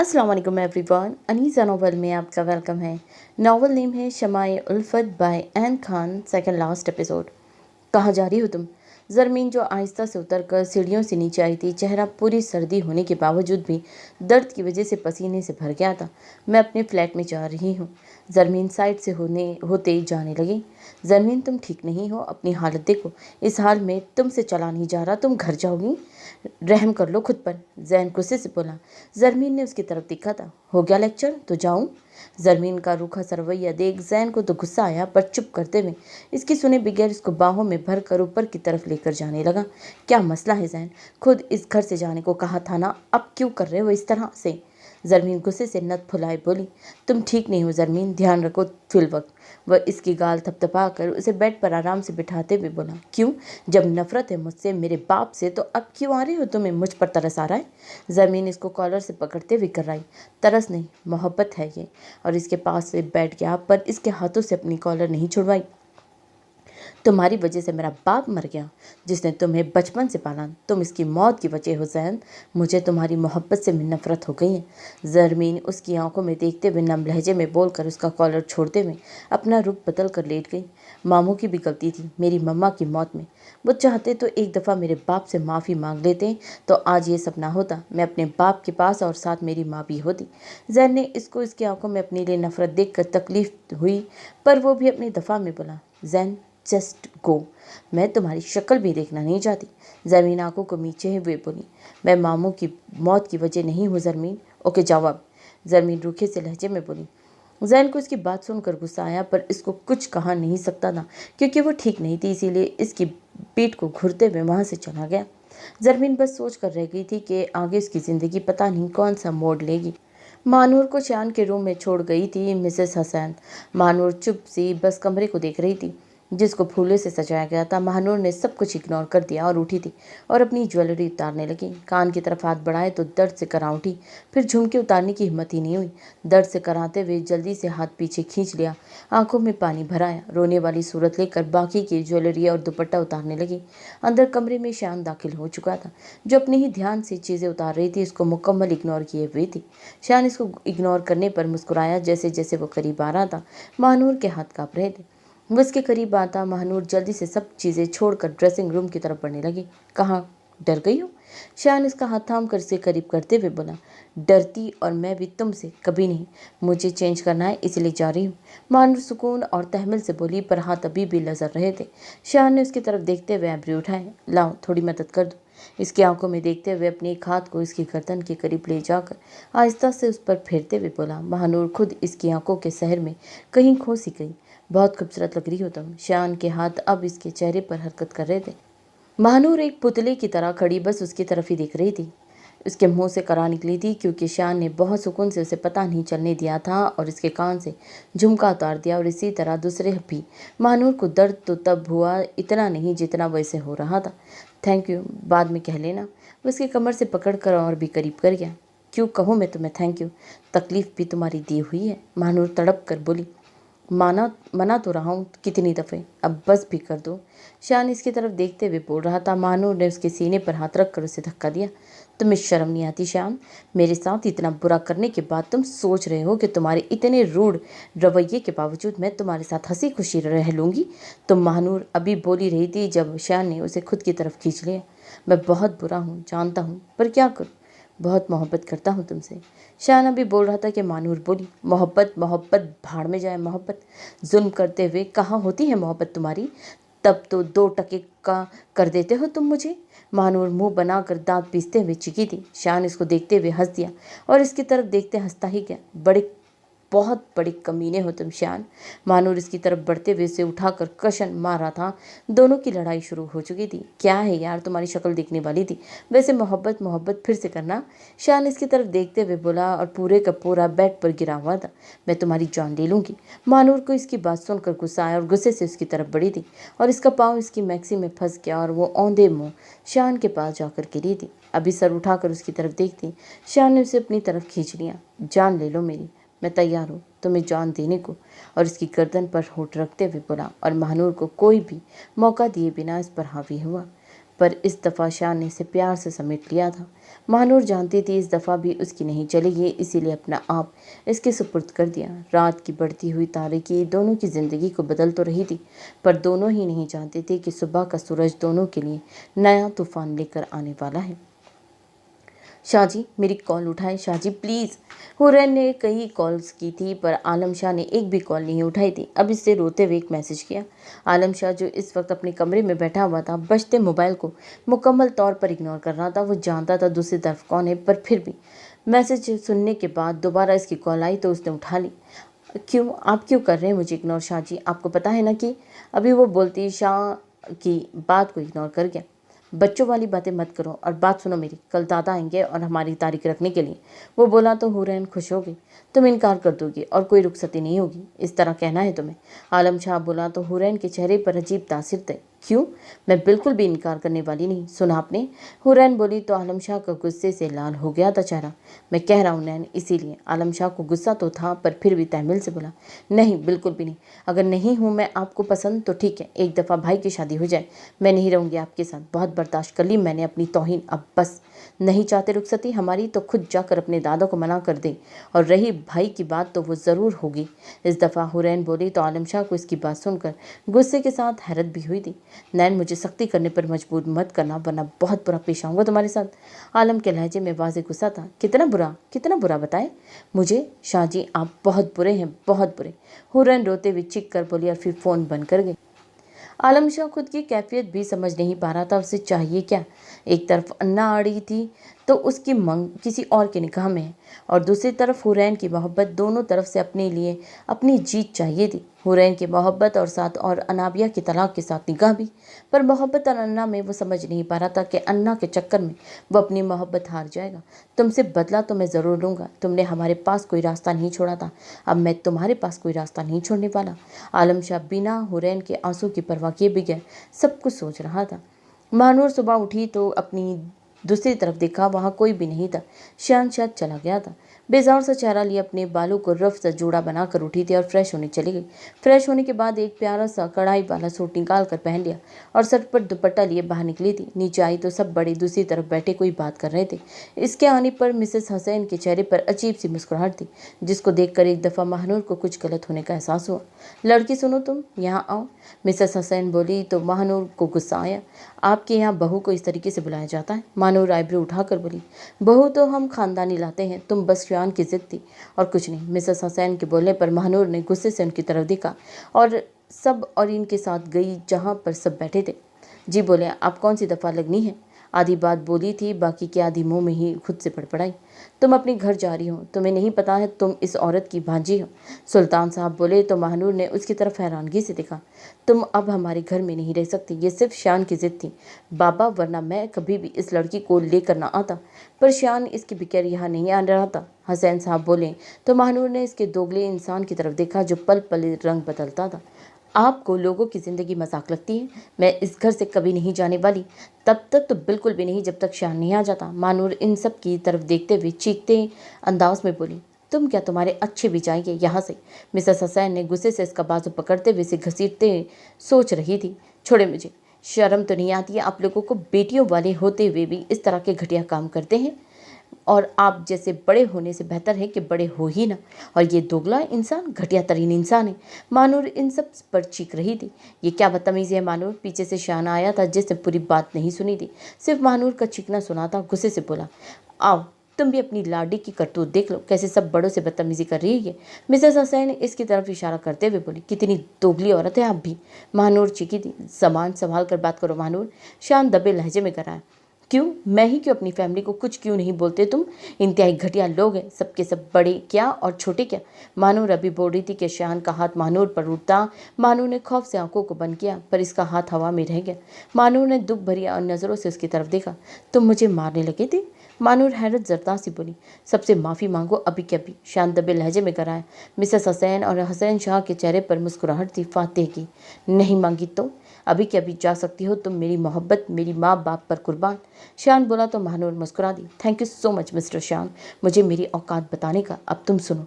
अस्सलाम वालेकुम everyone. Anisa novel में आपका वेलकम है। नॉवल नेम है Shama-e Ulfat by N Khan. Second last episode. कहाँ जा रही हो तुम? ज़रमीन जो आहिस्ता से उतरकर सीढ़ियों से नीचे आई थी, चेहरा पूरी सर्दी होने के बावजूद भी दर्द की वजह से पसीने से भर गया था। मैं अपने फ्लैट में जा रही हूँ। ज़रमीन साइड से होते जाने लगी। ज़रमीन तुम ठीक नहीं हो, अपनी हालत देखो। इस हाल में तुमसे चला नहीं जा रहा, तुम घर जाओगी? रहम कर लो खुद पर, जैन गुस्से से बोला। ज़रमीन ने उसकी तरफ देखा था। हो गया लेक्चर, तो जाऊं? ज़रमीन का रूखा सा रवैया देख जैन को तो गुस्सा आया, पर चुप करते हुए इसकी सुने बगैर इसको बाहों में भर कर ऊपर की तरफ लेकर जाने लगा। क्या मसला है जैन? खुद इस घर से जाने को कहा था ना, अब क्यों कर रहे हो इस तरह से? ज़रमीन गुस्से से नत फुलाए बोली। तुम ठीक नहीं हो ज़रमीन, ध्यान रखो फिल वक्त। वह इसकी गाल थपथपा कर उसे बेड पर आराम से बिठाते हुए बोला। क्यों? जब नफरत है मुझसे, मेरे बाप से, तो अब क्यों आ रहे हो? तुम्हें मुझ पर तरस आ रहा है? ज़मीन इसको कॉलर से पकड़ते हुए कर रही। तरस नहीं, मोहब्बत है ये। और इसके पास से बैठ गया, पर इसके हाथों से अपनी कॉलर नहीं छुड़वाई। तुम्हारी वजह से मेरा बाप मर गया, जिसने तुम्हें बचपन से पाला। तुम इसकी मौत की वजह हो जैन। मुझे तुम्हारी मोहब्बत से नफरत हो गई है। ज़रमीन उसकी आंखों में देखते हुए नम लहजे में बोलकर उसका कॉलर छोड़ते हुए अपना रुख बदल कर लेट गई। मामू की भी गलती थी मेरी मम्मा की मौत में। वो चाहते तो एक दफ़ा मेरे बाप से माफ़ी मांग लेते, तो आज ये सब ना होता। मैं अपने बाप के पास और साथ मेरी माँ भी होती। जैन ने इसको इसकी आंखों में अपने लिए नफरत देखकर तकलीफ हुई, पर वो भी अपनी दफ़ा में बोला। जैन जस्ट गो, मैं तुम्हारी शक्ल भी देखना नहीं चाहती। ज़रमीन आंखों को नीचे हुए बोली। मैं मामू की मौत की वजह नहीं हूँ ज़रमीन। ओके जाओ अब, ज़रमीन रूखे से लहजे में बोली। जैन को इसकी बात सुनकर गुस्सा आया, पर इसको कुछ कहा नहीं सकता था क्योंकि वो ठीक नहीं थी, इसीलिए इसकी पीठ को घुरते हुए वहाँ से चला गया। ज़रमीन बस सोच कर रह गई थी कि आगे उसकी ज़िंदगी पता नहीं कौन सा मोड़ लेगी। मानूर को शान के रूम में छोड़ गई थी मिसेस हसन। मानूर चुप सी बस कमरे को देख रही थी जिसको फूलों से सजाया गया था। महानूर ने सब कुछ इग्नोर कर दिया और उठी थी और अपनी ज्वेलरी उतारने लगी। कान की तरफ हाथ बढ़ाए तो दर्द से करा उठी, फिर झुमके उतारने की हिम्मत ही नहीं हुई। दर्द से कराते हुए जल्दी से हाथ पीछे खींच लिया, आंखों में पानी भराया, रोने वाली सूरत लेकर बाकी की ज्वेलरी और दुपट्टा उतारने लगी। अंदर कमरे में शान दाखिल हो चुका था, जो अपने ही ध्यान से चीज़ें उतार रही थी, इसको मुकम्मल इग्नोर किए हुए थी। शान इसको इग्नोर करने पर मुस्कुराया। जैसे जैसे वो करीब आ रहा था, महानूर के हाथ काँप रहे थे। वो इसके करीब आता, महानूर जल्दी से सब चीज़ें छोड़कर ड्रेसिंग रूम की तरफ बढ़ने लगी। कहाँ डर गई हो? शान इसका हाथ थाम कर इसे करीब करते हुए बोला। डरती और मैं भी तुमसे कभी नहीं। मुझे चेंज करना है, इसलिए जा रही हूँ। महानूर सुकून और तहम्मुल से बोली, पर हाथ अभी भी लजर रहे थे। शान ने उसकी तरफ देखते हुए ऐब्री उठाए। लाओ थोड़ी मदद कर दो। इसकी आंखों में देखते हुए अपने एक हाथ को इसकी गर्दन के करीब ले जाकर आहिस्ता से उस पर फेरते हुए बोला। महानूर खुद इसकी आंखों के शहर में कहीं खो सी गई। बहुत खूबसूरत लग रही हो तुम। शान के हाथ अब इसके चेहरे पर हरकत कर रहे थे। महानूर एक पुतले की तरह खड़ी बस उसकी तरफ ही देख रही थी। उसके मुंह से करा निकली थी क्योंकि शान ने बहुत सुकून से उसे पता नहीं चलने दिया था और इसके कान से झुमका उतार दिया। और इसी तरह दूसरे भी। महानूर को दर्द तो तब हुआ, इतना नहीं जितना वैसे हो रहा था। थैंक यू, बाद में कह लेना। वो उसकी कमर से पकड़ कर और भी करीब कर गया। क्यों कहूँ मैं तुम्हें थैंक यू? तकलीफ भी तुम्हारी दी हुई है, महानूर तड़प कर बोली। मना तो रहा हूँ कितनी दफ़े, अब बस भी कर दो। शान इसकी तरफ देखते हुए बोल रहा था। महानूर ने उसके सीने पर हाथ रख कर उसे धक्का दिया। तुम्हें शर्म नहीं आती शान? मेरे साथ इतना बुरा करने के बाद तुम सोच रहे हो कि तुम्हारे इतने रूड रवैये के बावजूद मैं तुम्हारे साथ हंसी खुशी रह लूँगी? तुम, महानूर अभी बोली रही थी जब शान ने उसे खुद की तरफ खींच लिया। मैं बहुत बुरा हूँ जानता हूँ, पर क्या करूँ? बहुत मोहब्बत करता हूँ तुमसे। शान अभी बोल रहा था कि महानूर बोली। मोहब्बत मोहब्बत भाड़ में जाए मोहब्बत। जुल्म करते हुए कहाँ होती है मोहब्बत तुम्हारी? तब तो 2 टके का कर देते हो तुम मुझे। महानूर मुंह बनाकर दांत पीसते हुए चिकी थी। शान इसको देखते हुए हंस दिया और इसकी तरफ देखते हंसता ही गया। बहुत बड़े कमीने हो तुम शान। महानूर इसकी तरफ बढ़ते हुए उसे उठाकर कशन मार रहा था। दोनों की लड़ाई शुरू हो चुकी थी। क्या है यार, तुम्हारी शक्ल देखने वाली थी। वैसे मोहब्बत मोहब्बत फिर से करना। शान इसकी तरफ देखते हुए बोला और पूरे का पूरा बेड पर गिरा हुआ था। मैं तुम्हारी जान ले लूँगी। महानूर को इसकी बात सुनकर गुस्सा आया और गुस्से से उसकी तरफ बढ़ी थी और इसका पाँव इसकी मैक्सी में फंस गया और वो औंधे मुँह शान के पास जाकर गिरी थी। अभी सर उठाकर उसकी तरफ देखती, शान ने उसे अपनी तरफ खींच लिया। जान ले लो मेरी, मैं तैयार हूँ तुम्हें जान देने को। और इसकी गर्दन पर होठ रखते हुए बोला और महानूर को कोई भी मौका दिए बिना इस पर हावी हुआ। पर इस दफ़ा शान ने इसे प्यार से समेट लिया था। महानूर जानती थी इस दफ़ा भी उसकी नहीं चलेगी, इसीलिए अपना आप इसके सुपुर्द कर दिया। रात की बढ़ती हुई तारीकी दोनों की ज़िंदगी को बदल तो रही थी, पर दोनों ही नहीं जानते थे कि सुबह का सूरज दोनों के लिए नया तूफान लेकर आने वाला है। शाहजी, मेरी कॉल उठाएं शाहजी प्लीज़। हुरैन ने कई कॉल्स की थी, पर आलम शाह ने एक भी कॉल नहीं उठाई थी। अब इससे रोते हुए एक मैसेज किया। आलम शाह, जो इस वक्त अपने कमरे में बैठा हुआ था, बजते मोबाइल को मुकम्मल तौर पर इग्नोर कर रहा था। वो जानता था दूसरी तरफ कौन है, पर फिर भी मैसेज सुनने के बाद दोबारा इसकी कॉल आई तो उसने उठा ली। क्यों, आप क्यों कर रहे हैं मुझे इग्नोर शाहजी? आपको पता है ना कि अभी वो बोलती शाह की बात को इग्नोर कर गया। बच्चों वाली बातें मत करो और बात सुनो मेरी, कल दादा आएंगे और हमारी तारीख रखने के लिए। वो बोला तो हुरैन खुश हो गई। तुम इनकार कर दोगी और कोई रुखसती नहीं होगी, इस तरह कहना है तुम्हें? आलम शाह बोला तो हुरैन के चेहरे पर अजीब तासिर थे। क्यों, मैं बिल्कुल भी इनकार करने वाली नहीं, सुना आपने? हुरैन बोली तो आलम शाह का गुस्से से लाल हो गया था चेहरा। मैं कह रहा हूँ नैन, इसीलिए। आलम शाह को गुस्सा तो था, पर फिर भी तहमील से बोला, नहीं बिल्कुल भी नहीं। अगर नहीं हूँ मैं आपको पसंद तो ठीक है, एक दफ़ा भाई की शादी हो जाए, मैं नहीं रहूँगी आपके साथ। बहुत बर्दाश्त कर ली मैंने अपनी तौहीन, अब बस। नहीं चाहते रुखसती हमारी तो खुद जाकर अपने दादा को मना कर दे, और रही भाई की बात तो वो ज़रूर होगी। इस दफ़ा हुरैन बोली तो आलम शाह को इसकी बात सुनकर गुस्से के साथ हैरत भी हुई थी। नैन, मुझे सख्ती करने पर मजबूर मत करना, वरना बहुत बुरा पेश आऊँगा तुम्हारे साथ। आलम के लहजे में वाज़ेह गुस्सा था। कितना बुरा बताए मुझे? शाहजी, आप बहुत बुरे हैं, बहुत बुरे। हुरैन रोते हुए चीख कर बोली और फिर फ़ोन बंद कर गई। आलम शाह खुद की कैफियत भी समझ नहीं पा रहा था, उसे चाहिए क्या। एक तरफ अन्ना आ रही थी तो उसकी मंग किसी और के निगाह में है, और दूसरी तरफ हुरैन की मोहब्बत। दोनों तरफ से अपने लिए अपनी जीत चाहिए थी। हुरैन की मोहब्बत और साथ और अनाबिया की तलाक के साथ निगाह भी। पर मोहब्बत और अन्ना में वो समझ नहीं पा रहा था कि अन्ना के चक्कर में वो अपनी मोहब्बत हार जाएगा। तुमसे बदला तो मैं ज़रूर लूँगा, तुमने हमारे पास कोई रास्ता नहीं छोड़ा था, अब मैं तुम्हारे पास कोई रास्ता नहीं छोड़ने वाला। आलम शाह बिना हुरैन के आंसू की परवाह किए बगैर सब कुछ सोच रहा था। महानूर सुबह उठी तो अपनी दूसरी तरफ देखा, वहाँ कोई भी नहीं था। शान शायद चला गया था। बेजार सा चेहरा लिए अपने बालों को रफ सा जोड़ा बनाकर उठी थी और फ्रेश होने चली गई। फ्रेश होने के बाद एक प्यारा सा कढ़ाई वाला सूट निकाल कर पहन लिया और सर पर दुपट्टा लिए बाहर निकली थी। नीचे आई तो सब बड़े दूसरी तरफ बैठे कोई बात कर रहे थे। इसके आने पर मिसेस हसैन के चेहरे पर अजीब सी मुस्कुराहट थी, जिसको देखकर एक दफ़ा महानूर को कुछ गलत होने का एहसास हुआ। लड़की सुनो, तुम यहाँ आओ, मिसेस हसैन बोली तो महानूर को गुस्सा आया। आपके यहाँ बहू को इस तरीके से बुलाया जाता है? महानूर आईब्रो उठाकर बोली, बहू तो हम खानदानी लाते हैं, तुम बस शान की जिद थी और कुछ नहीं। मिसेस हसैन के बोलने पर महानूर ने गुस्से से उनकी तरफ देखा और इनके साथ गई जहाँ पर सब बैठे थे। जी बोले, आप कौन सी दफ़ा लगनी है? आधी बात बोली थी, बाकी की आधी मुंह में ही खुद से पड़पड़ाई। तुम अपने घर जा रही हो, तुम्हें नहीं पता है तुम इस औरत की भांजी हो? सुल्तान साहब बोले तो महानूर ने उसकी तरफ हैरानगी से देखा। तुम अब हमारे घर में नहीं रह सकती, ये सिर्फ शान की जिद थी बाबा, वरना मैं कभी भी इस लड़की को लेकर ना आता। पर शान इसके बगैर यहाँ नहीं आ रहा था। हसैन साहब बोले तो महानूर ने इसके दोगले इंसान की तरफ देखा जो पल पल रंग बदलता था। आपको लोगों की ज़िंदगी मजाक लगती है? मैं इस घर से कभी नहीं जाने वाली, तब तक तो बिल्कुल भी नहीं जब तक शान नहीं आ जाता। महानूर इन सब की तरफ देखते हुए चीखते अंदाज में बोली, तुम क्या, तुम्हारे अच्छे भी जाएंगे यहाँ से? मिसेस हसैन ने गुस्से से इसका बाजू पकड़ते हुए इसे घसीटते सोच रही थी, छोड़े मुझे, शर्म तो नहीं आती है आप लोगों को? बेटियों वाले होते हुए भी इस तरह के घटिया काम करते हैं, और आप जैसे बड़े होने से बेहतर है कि बड़े हो ही ना। और ये दोगला इंसान घटिया तरीन इंसान है। मानूर इन सब पर चीख रही थी। ये क्या बदतमीज़ी है मानूर? पीछे से शाना आया था जिसने पूरी बात नहीं सुनी थी, सिर्फ मानूर का चीखना सुना था। गुस्से से बोला, आओ तुम भी अपनी लाडी की करतूत देख लो, कैसे सब बड़ों से बदतमीजी कर रही है। मिसेस हसैन इसकी तरफ इशारा करते हुए बोली, कितनी दोगली औरत है आप भी। महानूर चीखी थी, सामान संभाल कर बात करो महानूर। शान दबे लहजे में कराया, क्यों, मैं ही क्यों? अपनी फैमिली को कुछ क्यों नहीं बोलते तुम? इंतहाई घटिया लोग हैं, सबके सब बड़े क्या और छोटे क्या। महानूर अभी बोल रही थी कि शान का हाथ महानूर पर उठता। महानूर ने खौफ से आंखों को बंद किया, पर इसका हाथ हवा में रह गया। महानूर ने दुख भरी नज़रों से उसकी तरफ देखा। तुम मुझे मारने लगे थे? महानूर हैरत जरदा सी बोली, सबसे माफ़ी मांगो अभी के अभी। शान दबे लहजे में कराया। मिसेस हसैन और हसैन शाह के चेहरे पर मुस्कुराहट थी। फातेह की नहीं मांगी तो? अभी के अभी जा सकती हो तुम, मेरी मोहब्बत मेरी माँ बाप पर कुर्बान। शान बोला तो महानूर मुस्कुरा दी। Thank you so much mister Shaan, मुझे मेरी औकात बताने का। अब तुम सुनो,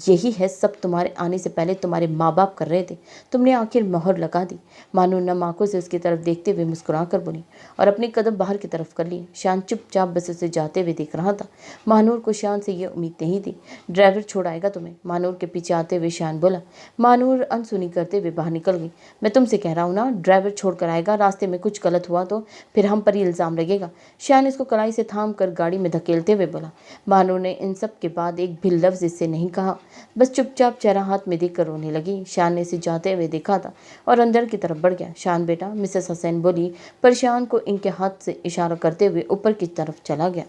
यही है सब तुम्हारे आने से पहले तुम्हारे माँ बाप कर रहे थे, तुमने आखिर मोहर लगा दी। महानूर नम आंखों से उसकी तरफ देखते हुए मुस्कुरा कर बोली और अपने कदम बाहर की तरफ कर लिए। शान चुपचाप बस उसे जाते हुए देख रहा था। महानूर को शान से ये उम्मीद नहीं थी। ड्राइवर छोड़ आएगा तुम्हें, महानूर के पीछे आते हुए शान बोला। महानूर अनसुनी करते हुए बाहर निकल गई। मैं तुमसे कह रहा हूँ ना, ड्राइवर छोड़ कर आएगा, रास्ते में कुछ गलत हुआ तो फिर हम पर ही इल्ज़ाम लगेगा। शान इसको कलाई से थाम कर गाड़ी में धकेलते हुए बोला। महानूर ने इन सब के बाद एक भी लफ्ज़ इससे नहीं कहा, बस चुपचाप चेहरा हाथ में देख कर रोने लगी। शान ने इसे जाते हुए देखा था और अंदर की तरफ बढ़ गया। शान बेटा, मिसेस हसैन बोली, पर शान को इनके हाथ से इशारा करते हुए ऊपर की तरफ चला गया।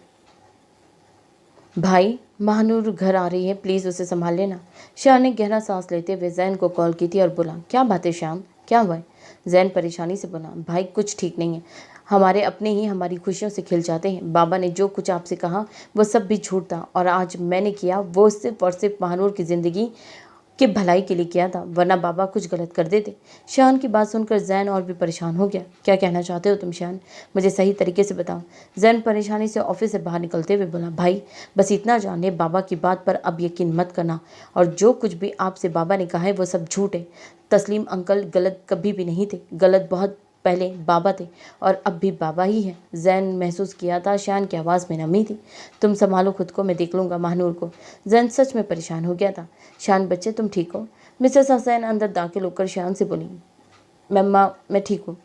भाई, महानूर घर आ रही है, प्लीज़ उसे संभाल लेना। शान ने गहरा सांस लेते हुए जैन को कॉल की थी और बोला। क्या बात है शान, क्या हुआ है? जैन परेशानी से बोला। भाई कुछ ठीक नहीं है, हमारे अपने ही हमारी खुशियों से खिल जाते हैं। बाबा ने जो कुछ आपसे कहा वो सब भी झूठ था, और आज मैंने किया वो सिर्फ और सिर्फ महानूर की ज़िंदगी के भलाई के लिए किया था, वरना बाबा कुछ गलत कर देते। शान की बात सुनकर जैन और भी परेशान हो गया। क्या कहना चाहते हो तुम शान, मुझे सही तरीके से बताओ। जैन परेशानी से ऑफिस से बाहर निकलते हुए बोला। भाई बस इतना जान ले, बाबा की बात पर अब यकीन मत करना, और जो कुछ भी आपसे बाबा ने कहा है वो सब झूठ है। तस्लीम अंकल गलत कभी भी नहीं थे, गलत बहुत पहले बाबा थे और अब भी बाबा ही है। जैन महसूस किया था शान की आवाज़ में नमी थी। तुम संभालो खुद को, मैं देख लूँगा महानूर को। जैन सच में परेशान हो गया था। शान बच्चे तुम ठीक हो? मिसेस हसैन अंदर दाखिल होकर शान से बोली। मम्मा मैं ठीक हूँ।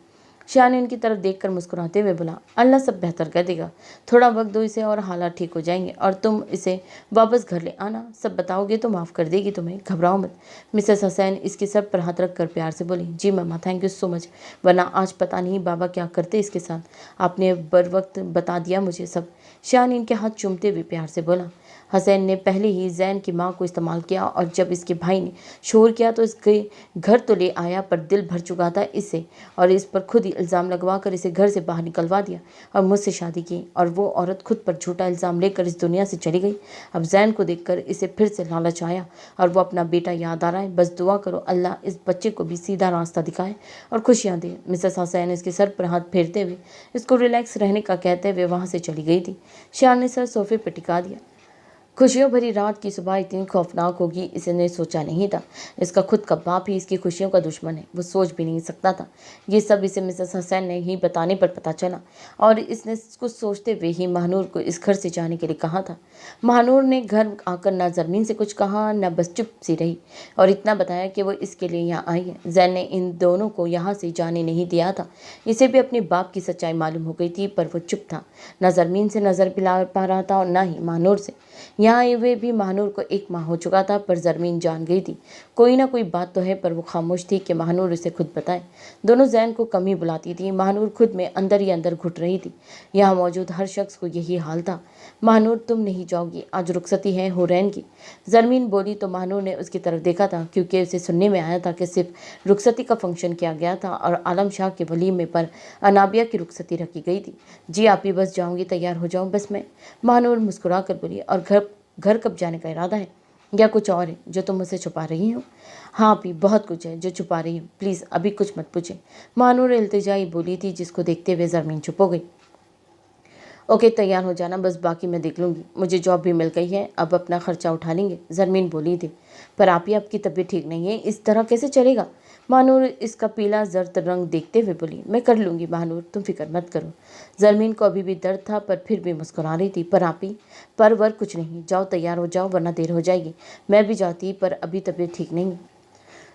शान ने इनकी तरफ देखकर मुस्कुराते हुए बोला। अल्लाह सब बेहतर कर देगा, थोड़ा वक्त दो इसे और हालात ठीक हो जाएंगे, और तुम इसे वापस घर ले आना। सब बताओगे तो माफ़ कर देगी तुम्हें, घबराओ मत। मिसेस हसैन इसके सर पर हाथ रख कर प्यार से बोली। जी मम्मा, थैंक यू सो मच, वरना आज पता नहीं बाबा क्या करते इसके साथ। आपने बर वक्त बता दिया मुझे सब। शान इनके हाथ चूमते हुए प्यार से बोला। हसैन ने पहले ही जैन की माँ को इस्तेमाल किया, और जब इसके भाई ने शोर किया तो इसके घर तो ले आया, पर दिल भर चुका था इससे, और इस पर खुद ही इल्ज़ाम लगवा कर इसे घर से बाहर निकलवा दिया और मुझसे शादी की, और वो औरत खुद पर झूठा इल्ज़ाम लेकर इस दुनिया से चली गई। अब जैन को देखकर इसे फिर से लालच आया और वो अपना बेटा याद आ रहा है। बस दुआ करो अल्लाह इस बच्चे को भी सीधा रास्ता दिखाए और खुशियाँ दे। मिसेस हसैन इसके सर पर हाथ फेरते हुए इसको रिलैक्स रहने का कहते हुए वहाँ से चली गई थी। शान ने सर सोफे पर टिका दिया। खुशियों भरी रात की सुबह इतनी खौफनाक होगी इसने सोचा नहीं था। इसका खुद का बाप ही इसकी खुशियों का दुश्मन है, वो सोच भी नहीं सकता था। ये सब इसे मिसेस हसैन ने ही बताने पर पता चला, और इसने कुछ सोचते हुए ही महानूर को इस घर से जाने के लिए कहा था। महानूर ने घर आकर न जरमीन से कुछ कहा, न बस चुप सी रही, और इतना बताया कि वो इसके लिए यहाँ आई है। जैन ने इन दोनों को यहाँ से जाने नहीं दिया था। इसे भी अपने बाप की सच्चाई मालूम हो गई थी, पर वो चुप था। न जरमीन से नजर पिला पा रहा था और न ही महानूर से। यहाँ आए हुए भी महानूर को 1 माह हो चुका था, पर जरमीन जान गई थी कोई ना कोई बात तो है, पर वो खामोश थी कि महानूर उसे खुद बताए। दोनों जैन को कम ही बुलाती थी। महानूर खुद में अंदर ही अंदर घुट रही थी। यहाँ मौजूद हर शख्स को यही हाल था। महानूर तुम नहीं जाओगी, आज रुखसती है हुरैन की। जरमीन बोली तो महानूर ने उसकी तरफ देखा था, क्योंकि उसे सुनने में आया था कि सिर्फ रुखसती का फंक्शन किया गया था और आलम शाह के वलीमे पर अनाबिया की रुखसती रखी गई थी। जी आप ही बस जाऊँगी, तैयार हो जाऊँ बस मैं। महानूर मुस्कुरा कर बोली। और घर कब जाने का इरादा है, या कुछ और है जो तुम मुझसे छुपा रही हो? हाँ भी बहुत कुछ है जो छुपा रही हूँ, प्लीज़ अभी कुछ मत पूछे। महानूर इल्तिजाई बोली थी, जिसको देखते हुए जरमीन चुप हो गई। ओके तैयार हो जाना, बस बाकी मैं देख लूँगी। मुझे जॉब भी मिल गई है, अब अपना खर्चा उठा लेंगे, जरमीन बोली थी। पर आप ही आपकी तबीयत ठीक नहीं है, इस तरह कैसे चलेगा? महानूर इसका पीला जर्द रंग देखते हुए बोली। मैं कर लूँगी महानूर, तुम फिक्र मत करो। जरमीन को अभी भी दर्द था, पर फिर भी मुस्कुरा रही थी। पर आप ही पर वर कुछ नहीं, जाओ तैयार हो जाओ, वरना देर हो जाएगी। मैं भी जाती, पर अभी तबीयत ठीक नहीं।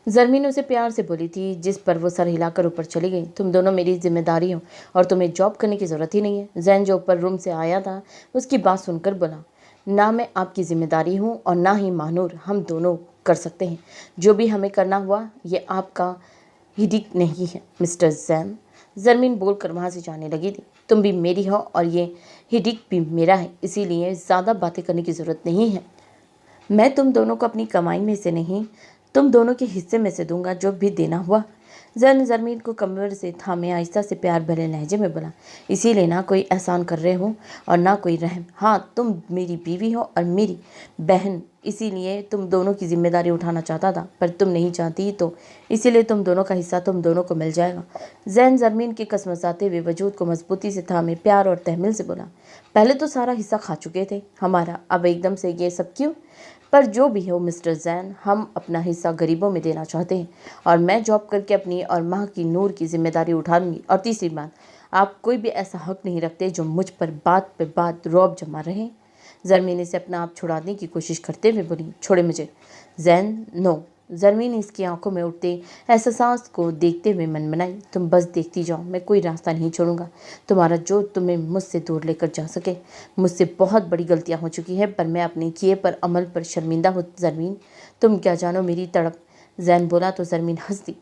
जरमीन उसे प्यार से बोली थी, जिस पर वो सर हिलाकर ऊपर चली गई। तुम दोनों मेरी जिम्मेदारी हो और तुम्हें जॉब करने की ज़रूरत ही नहीं है। जैन जो ऊपर रूम से आया था उसकी बात सुनकर बोला। ना मैं आपकी जिम्मेदारी हूँ और ना ही महानूर, हम दोनों कर सकते हैं जो भी हमें करना हुआ। ये आपका हिडिक नहीं है मिस्टर जैन। जरमीन बोलकर वहाँ से जाने लगी थी। तुम भी मेरी हो और ये हिडिक भी मेरा है, इसीलिए ज़्यादा बातें करने की ज़रूरत नहीं है। मैं तुम दोनों को अपनी कमाई में से नहीं, तुम दोनों के हिस्से में से दूंगा, जो भी देना हुआ। जैन जरमीन को कमर से थामे आहिस्ता से प्यार भरे लहजे में बोला, इसीलिए ना कोई एहसान कर रहे हो और ना कोई रहम। हाँ, तुम मेरी बीवी हो और मेरी बहन, इसीलिए तुम दोनों की जिम्मेदारी उठाना चाहता था, पर तुम नहीं चाहती तो इसीलिए तुम दोनों का हिस्सा तुम दोनों को मिल जाएगा। जैन जरमीन के कसमसाते हुए वजूद को मजबूती से थामे प्यार और तहमिल से बोला, पहले तो सारा हिस्सा खा चुके थे हमारा, अब एकदम से ये सब क्यों? पर जो भी हो मिस्टर जैन, हम अपना हिस्सा गरीबों में देना चाहते हैं और मैं जॉब करके अपनी और माँ की नूर की जिम्मेदारी उठा लूँगी। और तीसरी बात, आप कोई भी ऐसा हक नहीं रखते जो मुझ पर बात पे बात रौब जमा रहे। जरमीन से अपना आप छुड़ाने की कोशिश करते हुए बोली, छोड़े मुझे। जैन, नो। जरमीन इसकी आंखों में उठते एहसास को देखते हुए मन बनाई, तुम बस देखती जाओ, मैं कोई रास्ता नहीं छोड़ूंगा तुम्हारा जो तुम्हें मुझसे दूर लेकर जा सके। मुझसे बहुत बड़ी गलतियां हो चुकी हैं, पर मैं अपने किए पर अमल पर शर्मिंदा हूँ। जरमीन, तुम क्या जानो मेरी तड़प। जैन बोला तो जरमीन हंस दी।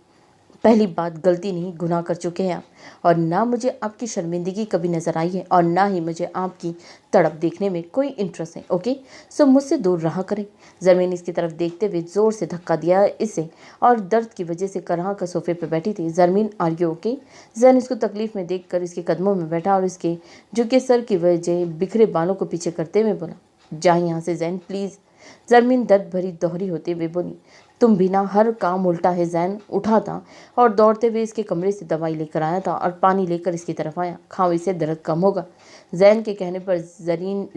पहली बात, गलती नहीं गुनाह कर चुके हैं आप, और ना मुझे आपकी शर्मिंदगी कभी नजर आई है और ना ही मुझे आपकी तड़प देखने में कोई इंटरेस्ट है। ओके, सो मुझसे दूर रहा करें। जमीन इसकी तरफ देखते हुए जोर से धक्का दिया इसे और दर्द की वजह से करहा कर सोफे पर बैठी थी। Zarmeen, are you okay? Jain इसको तकलीफ में देखकर इसके कदमों में बैठा और इसके झुके सर की वजह बिखरे बालों को पीछे करते हुए बोला, जा यहाँ से जैन प्लीज। जरमीन दर्द भरी दोहरी होते हुए बोली, तुम बिना हर काम उल्टा है जैन। उठा था और दौड़ते हुए इसके कमरे से दवाई लेकर आया था और पानी लेकर इसकी तरफ आया, खाओ इससे दर्द कम होगा। जैन के कहने पर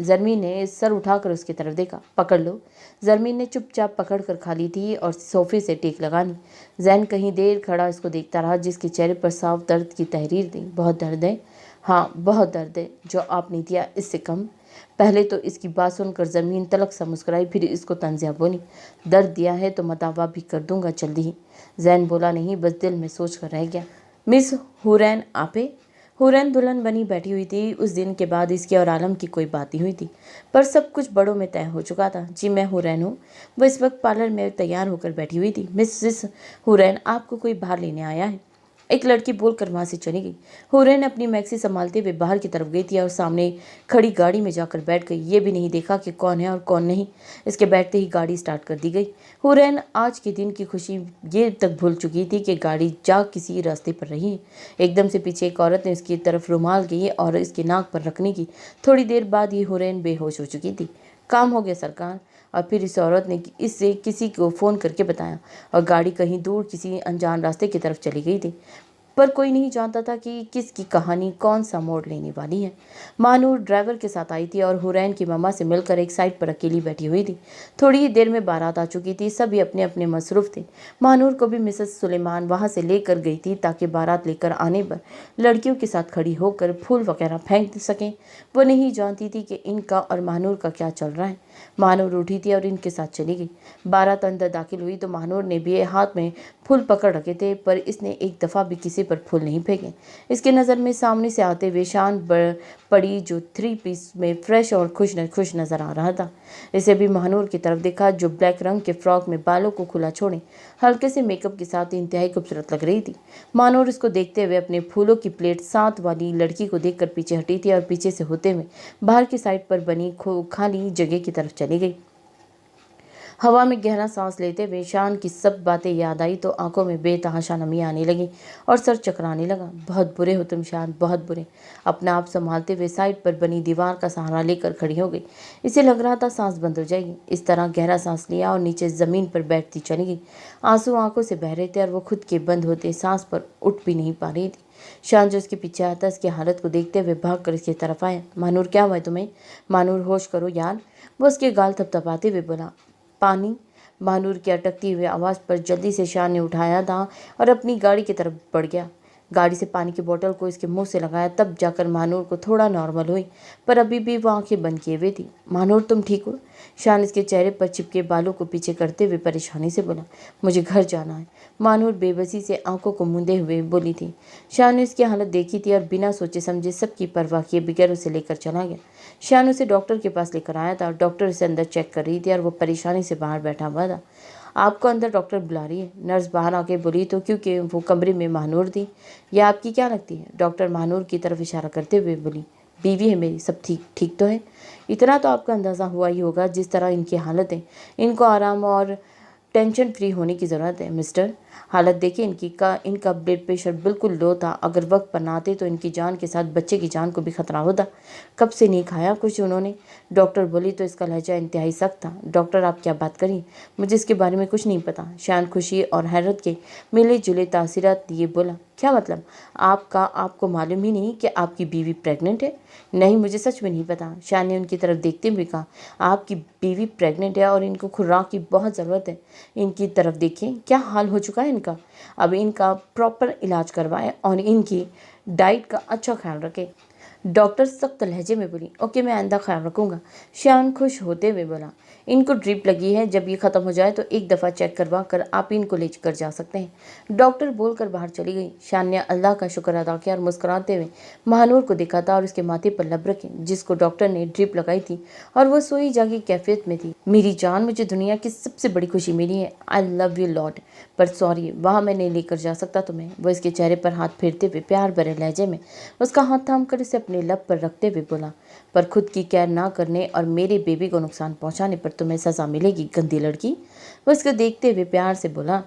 जरमीन ने सर उठाकर उसकी तरफ देखा, पकड़ लो। जरमीन ने चुपचाप पकड़ कर खा ली थी और सोफे से टेक लगा ली। जैन कहीं देर खड़ा इसको देखता रहा, जिसके चेहरे पर साफ दर्द की तहरीर थी। बहुत दर्द है? हाँ बहुत दर्द है, जो आपने दिया इससे कम। पहले तो इसकी बात सुनकर जमीन तलक सा मुस्कुराई, फिर इसको तंजिया बोली, दर्द दिया है तो मदावा भी कर दूंगा जल्दी ही। जैन बोला नहीं, बस दिल में सोच कर रह गया। मिस हुरैन आपे? हुरैन दुल्हन बनी बैठी हुई थी। उस दिन के बाद इसकी और आलम की कोई बात नहीं हुई थी, पर सब कुछ बड़ों में तय हो चुका था। जी मैं हुरैन हूँ। वो इस वक्त पार्लर में तैयार होकर बैठी हुई थी। मिसेस हुरैन, आपको कोई बाहर लेने आया है, एक लड़की बोलकर वहां से चली गई। हुरैन अपनी मैक्सी संभालते हुए बाहर की तरफ गई थी और सामने खड़ी गाड़ी में जाकर बैठ गई। ये भी नहीं देखा कि कौन है और कौन नहीं। इसके बैठते ही गाड़ी स्टार्ट कर दी गई। हुरैन आज के दिन की खुशी ये तक भूल चुकी थी कि गाड़ी जा किसी रास्ते पर रही है। एकदम से पीछे एक औरत ने उसकी तरफ रुमाल की और इसके नाक पर रखने की। थोड़ी देर बाद ही हुरैन बेहोश हो चुकी थी। काम हो गया सरकार। और फिर इस औरत ने इससे किसी को फ़ोन करके बताया और गाड़ी कहीं दूर किसी अनजान रास्ते की तरफ चली गई थी, पर कोई नहीं जानता था कि किसकी कहानी कौन सा मोड़ लेने वाली है। मानूर ड्राइवर के साथ आई थी और हुरैन की मम्मा से मिलकर एक साइड पर अकेली बैठी हुई थी। थोड़ी ही देर में बारात आ चुकी थी। सभी अपने अपने मसरूफ थे। मानूर को भी मिसेस सुलेमान वहां से लेकर गई थी ताकि बारात लेकर आने पर लड़कियों के साथ खड़ी होकर फूल वगैरह फेंक सकें। वो नहीं जानती थी कि इनका और मानूर का क्या चल रहा है। मानूर उठी थी और इनके साथ चली गई। बारात अंदर दाखिल हुई तो मानूर ने भी हाथ में फूल पकड़ रखे थे, पर इसने एक दफ़ा भी किसी पर फूल नहीं फेंके। इसके नज़र में सामने से आते हुए शान पड़ी जो 3 पीस में फ्रेश और खुश नज़र आ रहा था। इसे भी महानूर की तरफ देखा जो ब्लैक रंग के फ्रॉक में बालों को खुला छोड़े हल्के से मेकअप के साथ इंतहाई खूबसूरत लग रही थी। महानूर इसको देखते हुए अपने फूलों की प्लेट साथ वाली लड़की को देखकर पीछे हटी थी और पीछे से होते हुए बाहर की साइड पर बनी खाली जगह की तरफ चली गई। हवा में गहरा सांस लेते हुए शान की सब बातें याद आई तो आंखों में बेतहाशा नमी आने लगी और सर चकराने लगा। बहुत बुरे हो तुम शान, बहुत बुरे। अपना आप संभालते हुए साइड पर बनी दीवार का सहारा लेकर खड़ी हो गई। इसे लग रहा था सांस बंद हो जाएगी। इस तरह गहरा सांस लिया और नीचे जमीन पर बैठती चली गई। आंसू आंखों से बह रहे थे और वो खुद के बंद होते सांस पर उठ भी नहीं पा रही थी। शान जो इसके पीछे आता इसकी हालत को देखते हुए भाग कर इसकी तरफ आया। मानूर, क्या हुआ है तुम्हें? मानूर, होश करो यार। वो उसके गाल थपथपाते हुए बोला, पानी। महानूर की अटकती हुई आवाज़ पर जल्दी से शान ने उठाया था और अपनी गाड़ी की तरफ बढ़ गया। गाड़ी से पानी की बोतल को इसके मुंह से लगाया, तब जाकर महानूर को थोड़ा नॉर्मल हुई, पर अभी भी वो आंखें बंद किए हुए थी। महानूर, तुम ठीक हो? शान इसके चेहरे पर चिपके बालों को पीछे करते हुए परेशानी से बोला, मुझे घर जाना है। महानूर बेबसी से आंखों को मूंदे हुए बोली थी। शान ने इसकी हालत देखी थी और बिना सोचे समझे सबकी परवाह किए बगैर उसे लेकर चला गया। शान उसे डॉक्टर के पास लेकर आया था और डॉक्टर उसे अंदर चेक कर रही थी और वो परेशानी से बाहर बैठा हुआ था। आपको अंदर डॉक्टर बुला रही है, नर्स बाहर आके बोली तो, क्योंकि वो कमरे में महानूर थी। यह आपकी क्या लगती है? डॉक्टर महानूर की तरफ इशारा करते हुए बोली, बीवी है मेरी, सब ठीक तो है। इतना तो आपका अंदाज़ा हुआ ही होगा जिस तरह इनकी हालत है। इनको आराम और टेंशन फ्री होने की ज़रूरत है मिस्टर। हालत देखिए इनका ब्लड प्रेशर बिल्कुल लो था। अगर वक्त पर ना आते तो इनकी जान के साथ बच्चे की जान को भी खतरा होता। कब से नहीं खाया कुछ उन्होंने। डॉक्टर बोली तो इसका लहजा इंतहाई सख्त था। डॉक्टर आप क्या बात करिए, मुझे इसके बारे में कुछ नहीं पता। शान खुशी और हैरत के मिले जुले तासीरात लिए बोला, क्या मतलब आपको मालूम ही नहीं कि आपकी बीवी प्रेग्नेंट है? नहीं, मुझे सच में नहीं पता। शान ने उनकी तरफ देखते हुए कहा, आपकी बीवी प्रेग्नेंट है और इनको खुराक की बहुत ज़रूरत है। इनकी तरफ देखिए क्या हाल हो चुका है इनका। अब इनका प्रॉपर इलाज करवाएं और इनकी डाइट का अच्छा ख्याल रखें। डॉक्टर सख्त लहजे में बोली, ओके मैं आइंदा ख्याल रखूंगा। श्यान खुश होते हुए बोला, इनको ड्रिप लगी है, जब ये ख़त्म हो जाए तो एक दफ़ा चेक करवा कर आप इनको ले कर जा सकते हैं। डॉक्टर बोलकर बाहर चली गई। श्यान ने अल्लाह का शुक्र अदा किया और मुस्कुराते हुए महानूर को देखा था और उसके माथे पर लब रखे जिसको डॉक्टर ने ड्रिप लगाई थी और वह सोई जागी कैफियत में थी। मेरी जान, मुझे दुनिया की सबसे बड़ी खुशी मिली है। आई लव यू लॉट, पर सॉरी वहाँ मैं नहीं लेकर जा सकता तुम्हें। वो इसके चेहरे पर हाथ फेरते हुए प्यार भरे लहजे में उसका हाथ थाम कर इसे अपने लब पर रखते हुए बोला, पर खुद की केयर ना करने और मेरे बेबी को नुकसान पहुंचाने पर तुम्हें सजा मिलेगी, गंदी लड़की। वो इसको देखते हुए प्यार से बोला,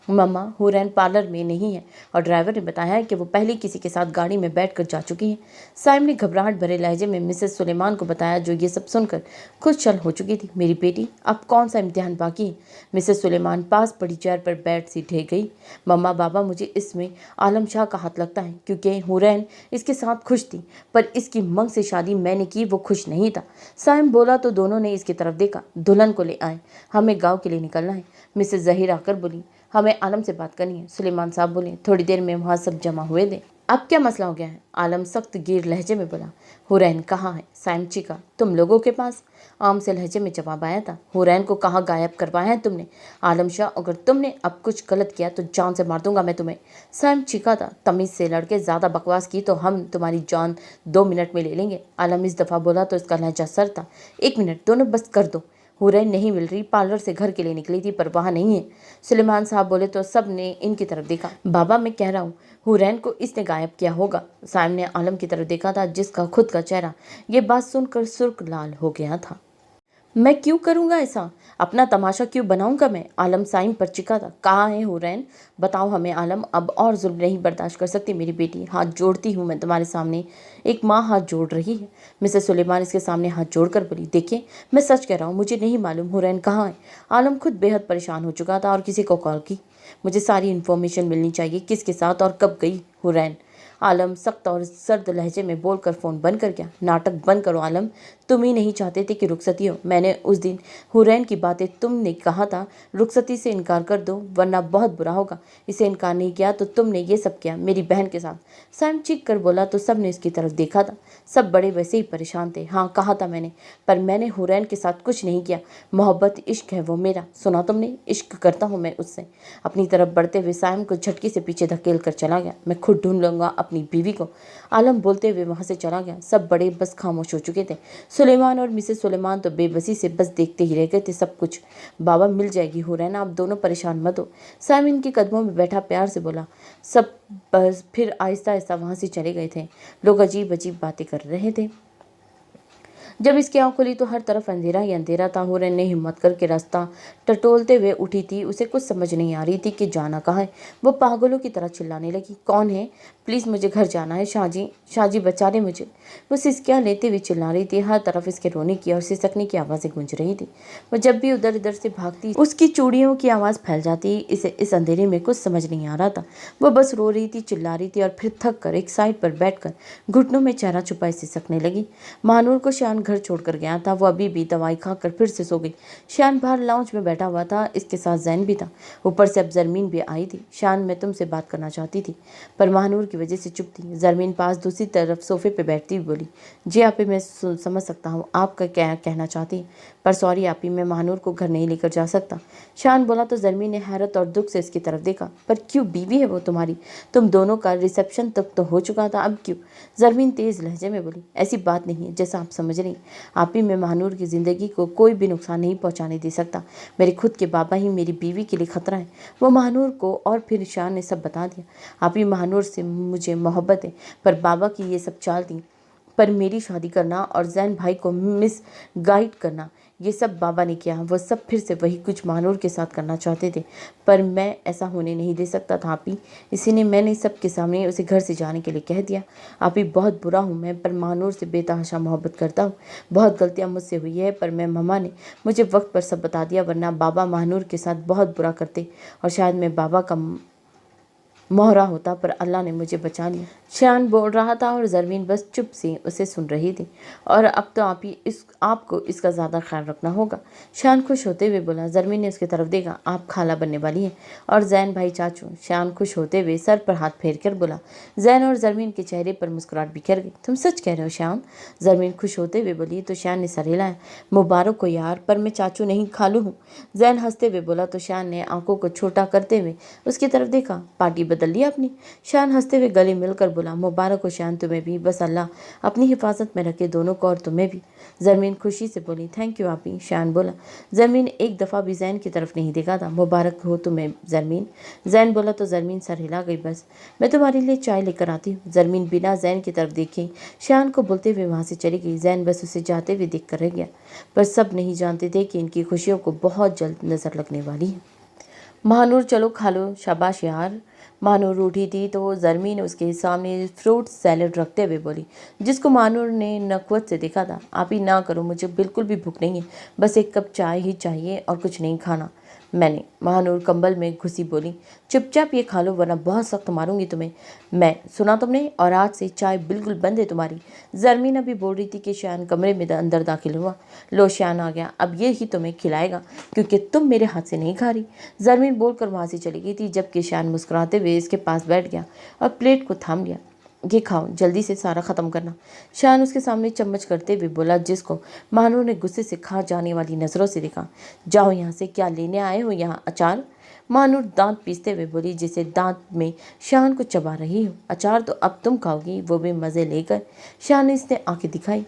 मम्मा हुरैन पार्लर में नहीं है और ड्राइवर ने बताया है कि वो पहले किसी के साथ गाड़ी में बैठकर जा चुकी है। साइम ने घबराहट भरे लहजे में मिसेस सुलेमान को बताया, जो ये सब सुनकर खुद चल हो चुकी थी। मेरी बेटी, अब कौन सा इम्तिहान बाकी है? मिसेस सुलेमान पास पड़ी चेयर पर बैठ सी ढह गई। मम्मा बाबा, मुझे इसमें आलम शाह का हाथ लगता है, क्योंकि हुरैन इसके साथ खुश थी, पर इसकी मंग से शादी मैंने की, वो खुश नहीं था। साइम बोला तो दोनों ने इसकी तरफ देखा। दुल्हन को ले आए, हमें गाँव के लिए निकलना है। मिसेस जहीर आकर बोली, हमें आलम से बात करनी है। सुलेमान साहब बोले, थोड़ी देर में वहाँ सब जमा हुए थे। अब क्या मसला हो गया है? आलम सख्त गिर लहजे में बोला। हुरैन कहाँ है? साइम चीखा, तुम लोगों के पास? आम से लहजे में जवाब आया था। हुरैन को कहाँ गायब करवाया है तुमने? आलम शाह, अगर तुमने अब कुछ गलत किया तो जान से मार दूंगा मैं तुम्हें। साइम चीखा था, तमीज से लड़के, ज़्यादा बकवास की तो हम तुम्हारी जान 2 मिनट में ले लेंगे। आलम इस दफ़ा बोला तो इसका लहजा सर था। 1 मिनट, दोनों बस कर दो। हुरैन नहीं मिल रही, पार्लर से घर के लिए निकली थी पर वहाँ नहीं है। सुलेमान साहब बोले तो सब ने इनकी तरफ देखा। बाबा मैं कह रहा हूँ हुरैन को इसने गायब किया होगा। साइम ने आलम की तरफ देखा था, जिसका खुद का चेहरा ये बात सुनकर सुर्ख लाल हो गया था। मैं क्यों करूँगा ऐसा? अपना तमाशा क्यों बनाऊंगा मैं? आलम साइम पर चिका था। कहाँ है हुरैन? बताओ हमें आलम, अब और जुल्म नहीं बर्दाश्त कर सकती मेरी बेटी। हाथ जोड़ती हूँ मैं तुम्हारे सामने। एक माँ हाथ जोड़ रही है। मिसेस सुलेमान इसके सामने हाथ जोड़कर बोली, देखिए मैं सच कह रहा हूँ, मुझे नहीं मालूम हुरैन कहाँ है। आलम खुद बेहद परेशान हो चुका था और किसी को कॉल की। मुझे सारी इन्फॉर्मेशन मिलनी चाहिए, किसके साथ और कब गई हुरैन। आलम सख्त और सर्द लहजे में बोलकर फ़ोन बंद कर गया। नाटक बंद करो आलम, तुम ही नहीं चाहते थे कि रुखसती हो। मैंने उस दिन हुरैन की बातें तुमने कहा था रुखसती से इनकार कर दो वरना बहुत बुरा होगा। इसे इनकार नहीं किया तो तुमने ये सब किया मेरी बहन के साथ। सैम चीख कर बोला तो सब ने इसकी तरफ देखा था। सब बड़े वैसे ही परेशान थे। हाँ कहा था मैंने, पर मैंने हुरैन के साथ कुछ नहीं किया। मोहब्बत इश्क है वो मेरा, सुना तुमने? इश्क करता हूँ मैं उससे। अपनी तरफ बढ़ते हुए सैम को झटके से पीछे धकेल कर चला गया। मैं खुद ढूंढ लूँगा अपनी बीवी को, आलम बोलते हुए वहाँ से चला गया। सब बड़े बस खामोश हो चुके थे। सुलेमान और मिसेस सुलेमान तो बेबसी से बस देखते ही रह गए थे सब कुछ। बाबा मिल जाएगी हुरैन, आप दोनों परेशान मत हो। सैम इनके कदमों में बैठा प्यार से बोला। सब बस फिर आहिस्ता आहिस्ता वहाँ से चले गए थे। लोग अजीब अजीब बातें कर रहे थे। जब इसकी आँख खुली तो हर तरफ अंधेरा ही अंधेरा था। हुरैन ने हिम्मत करके रास्ता टटोलते हुए उठी थी। उसे कुछ समझ नहीं आ रही थी कि जाना कहाँ है। वो पागलों की तरह चिल्लाने लगी, कौन है? प्लीज़ मुझे घर जाना है, शाहजी शाहजी बचा ले मुझे। वो सिसकियाँ लेते हुए चिल्ला रही थी। हर तरफ इसके रोने की और सिसकने की आवाज़ें गूंज रही थी। वो जब भी उधर इधर से भागती उसकी चूड़ियों की आवाज़ फैल जाती। इसे इस अंधेरे में कुछ समझ नहीं आ रहा था। वो बस रो रही थी, चिल्ला रही थी और फिर थक कर एक साइड पर बैठकर घुटनों में चेहरा छुपाए सिसकने लगी। महानूर को शान घर छोड़कर गया था। वो अभी भी दवाई खाकर फिर से सो गई। शान बाहर लाउंज में बैठा हुआ था। इसके साथ जैन भी था। ऊपर से अब जरमीन भी आई थी। शान मैं तुमसे बात करना चाहती थी, पर महानूर की वजह से चुप थी। जरमीन पास दूसरी तरफ सोफे पे बैठती हुई बोली, जी आपी मैं समझ सकता हूँ आपका क्या कहना चाहती है, पर सॉरी आपी मैं महानूर को घर नहीं लेकर जा सकता। शान बोला तो जरमीन ने हैरत और दुख से इसकी तरफ देखा। पर क्यों? बीवी है वो तुम्हारी, तुम दोनों का रिसेप्शन तक तो हो चुका था, अब क्यों? जरमीन तेज लहजे में बोली, ऐसी बात नहीं है जैसा आप समझ रही। आप ही मैं महानूर की ज़िंदगी को कोई भी नुकसान नहीं पहुंचाने दे सकता। मेरे खुद के बाबा ही मेरी बीवी के लिए खतरा है। वो महानूर को और फिर शान ने सब बता दिया। आप ही महानूर से मुझे मोहब्बत है, पर बाबा की ये सब चाल थी। पर मेरी शादी करना और जैन भाई को मिस गाइड करना, ये सब बाबा ने किया। वो सब फिर से वही कुछ महानूर के साथ करना चाहते थे, पर मैं ऐसा होने नहीं दे सकता था आपी। इसीलिए मैंने सबके सामने उसे घर से जाने के लिए कह दिया। आपी बहुत बुरा हूँ मैं, पर महानूर से बेतहाशा मोहब्बत करता हूँ। बहुत गलतियाँ मुझसे हुई है, पर मैं मम्मा ने मुझे वक्त पर सब बता दिया, वरना बाबा महानूर के साथ बहुत बुरा करते और शायद मैं बाबा का मोहरा होता, पर अल्लाह ने मुझे बचा लिया। शान बोल रहा था और जरमीन बस चुप सी उसे सुन रही थी। और अब तो आपको इसका ज़्यादा ख्याल रखना होगा, शान खुश होते हुए बोला। जरमीन ने उसकी तरफ देखा। आप खाला बनने वाली हैं और जैन भाई चाचू। शान खुश होते हुए सर पर हाथ फेर कर बोला। जैन और जरमीन के चेहरे पर मुस्कुराहट बिखर गई। तुम सच कह रहे हो शान? जरमीन खुश होते हुए बोली। तो शान ने सर हिलाया। मुबारक को यार, पर मैं चाचू नहीं खालू हूँ, जैन हंसते हुए बोला। तो शान ने आंखों को छोटा करते हुए उसकी तरफ देखा। पार्टी बदल ली आपने? शान हंसते हुए गले मिलकर बोला। मुबारक हो शान तुम्हें भी, बस अल्लाह अपनी हिफाजत में रखे दोनों को और तुम्हें भी। जरमीन खुशी से बोली। थैंक यू आपी, शान बोला। जरमीन एक दफ़ा भी जैन की तरफ नहीं देखा था। मुबारक हो तुम्हें जरमीन, जैन बोला। तो जरमीन सर हिला गई। बस मैं तुम्हारे लिए चाय लेकर आती हूँ। जरमीन बिना जैन की तरफ देखे शान को बोलते हुए वहाँ से चली गई। जैन बस उसे जाते हुए देख कर रह गया, पर सब नहीं जानते थे कि इनकी खुशियों को बहुत जल्द नज़र लगने वाली है। महानूर चलो खा लो, शाबाश यार। महानूर उठी थी तो जरमीन उसके सामने फ्रूट सैलेड रखते हुए बोली, जिसको महानूर ने नखवत से देखा था। आप ही ना करो, मुझे बिल्कुल भी भूख नहीं है, बस एक कप चाय ही चाहिए और कुछ नहीं खाना मैंने। महानूर कंबल में घुसी बोली। चुपचाप ये खा लो, वरना बहुत सख्त मारूंगी तुम्हें मैं, सुना तुमने? और आज से चाय बिल्कुल बंद है तुम्हारी। जरमीन अभी बोल रही थी कि शान कमरे में अंदर दाखिल हुआ। लो शान आ गया, अब ये ही तुम्हें खिलाएगा क्योंकि तुम मेरे हाथ से नहीं खा रही। जरमीन बोलकर वहाँ से चली गई थी, जबकि शान मुस्कुराते हुए इसके पास बैठ गया और प्लेट को थाम लिया। ये खाओ, जल्दी से सारा ख़त्म करना, शान उसके सामने चम्मच करते हुए बोला, जिसको महानूर ने गुस्से से खा जाने वाली नज़रों से देखा। जाओ यहाँ से, क्या लेने आए हो यहाँ? अचार? महानूर दांत पीसते हुए बोली, जिसे दांत में शान को चबा रही हो। अचार तो अब तुम खाओगी, वो भी मज़े लेकर। शान ने इसने आंखें दिखाई।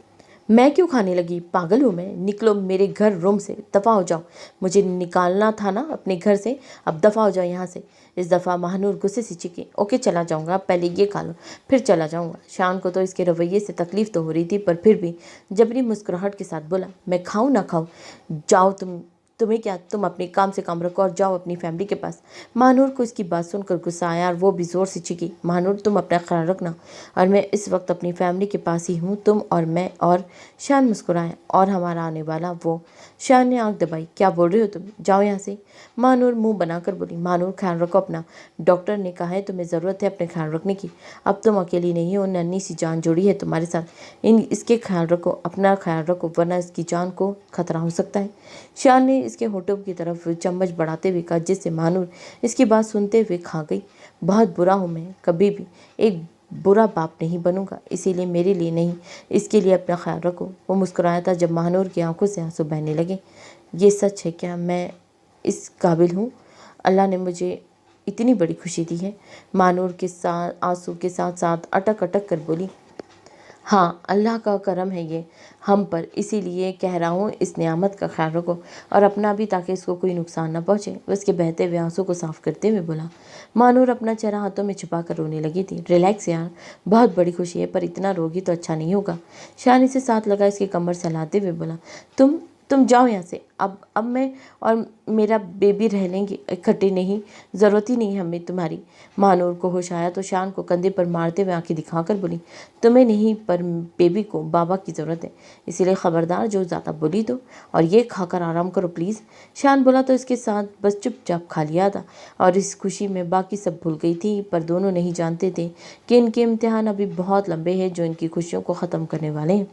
मैं क्यों खाने लगी? पागल हूँ मैं? निकलो मेरे घर रूम से, दफ़ा हो जाओ। मुझे निकालना था ना अपने घर से, अब दफ़ा हो जाओ यहाँ से। इस दफ़ा महानूर गुस्से से चिकी। ओके चला जाऊँगा, पहले ये खा लो फिर चला जाऊँगा। शान को तो इसके रवैये से तकलीफ़ तो हो रही थी, पर फिर भी जबरी मुस्कुराहट के साथ बोला, मैं खाऊँ ना खाऊँ, जाओ तुम्हें क्या, तुम अपने काम से काम रखो और जाओ अपनी फैमिली के पास। महानूर को इसकी बात सुनकर गुस्सा आया और वो भी ज़ोर से चीखी। महानूर तुम अपना ख्याल रखना, और मैं इस वक्त अपनी फैमिली के पास ही हूँ, तुम और मैं। और शान मुस्कुराए। और हमारा आने वाला वो। शान ने आंख दबाई। क्या बोल रहे हो तुम? जाओ यहाँ से। महानूर मुंह बनाकर बोली। महानूर ख्याल रखो अपना, डॉक्टर ने कहा है तुम्हें ज़रूरत है अपने ख्याल रखने की। अब तुम अकेली नहीं हो, नन्ही सी जान जोड़ी है तुम्हारे साथ। इसके ख्याल रखो, अपना ख्याल रखो, वरना इसकी जान को खतरा हो सकता है। शान ने इसके होठों की तरफ चम्मच बढ़ाते हुए कहा, जिससे महानूर इसकी बात सुनते हुए खा गई। बहुत बुरा हूँ मैं, कभी भी एक बुरा बाप नहीं बनूंगा, इसीलिए मेरे लिए नहीं, इसके लिए अपना ख्याल रखो। वो मुस्कुराया था जब महानूर की आंखों से आंसू बहने लगे। ये सच है क्या? मैं इस काबिल हूँ? अल्लाह ने मुझे इतनी बड़ी खुशी दी है। महानूर के साथ आंसू के साथ साथ अटक अटक कर बोली। हाँ, अल्लाह का करम है ये हम पर, इसीलिए कह रहा हूँ इस नियामत का ख्याल रखो और अपना भी, ताकि इसको कोई नुकसान ना पहुँचे। वो इसके बहते हुए आंसू को साफ करते हुए बोला। महानूर अपना चेहरा हाथों में छुपा कर रोने लगी थी। रिलैक्स यार, बहुत बड़ी खुशी है, पर इतना रोगी तो अच्छा नहीं होगा। शान से साथ लगा इसकी कमर सहलाते हुए बोला, तुम जाओ यहाँ से। अब मैं और मेरा बेबी रह लेंगे इकट्ठे, नहीं ज़रूरत ही नहीं हमें तुम्हारी। महानूर को होश आया तो शान को कंधे पर मारते हुए आंखें दिखाकर बोली, तुम्हें नहीं पर बेबी को बाबा की ज़रूरत है, इसीलिए ख़बरदार जो ज़्यादा बोली तो, और ये खाकर आराम करो प्लीज़। शान बोला तो इसके साथ बस चुपचाप खा लिया था और इस खुशी में बाकी सब भूल गई थी। पर दोनों नहीं जानते थे कि इनके इम्तिहान अभी बहुत लंबे हैं जो इनकी खुशियों को ख़त्म करने वाले हैं।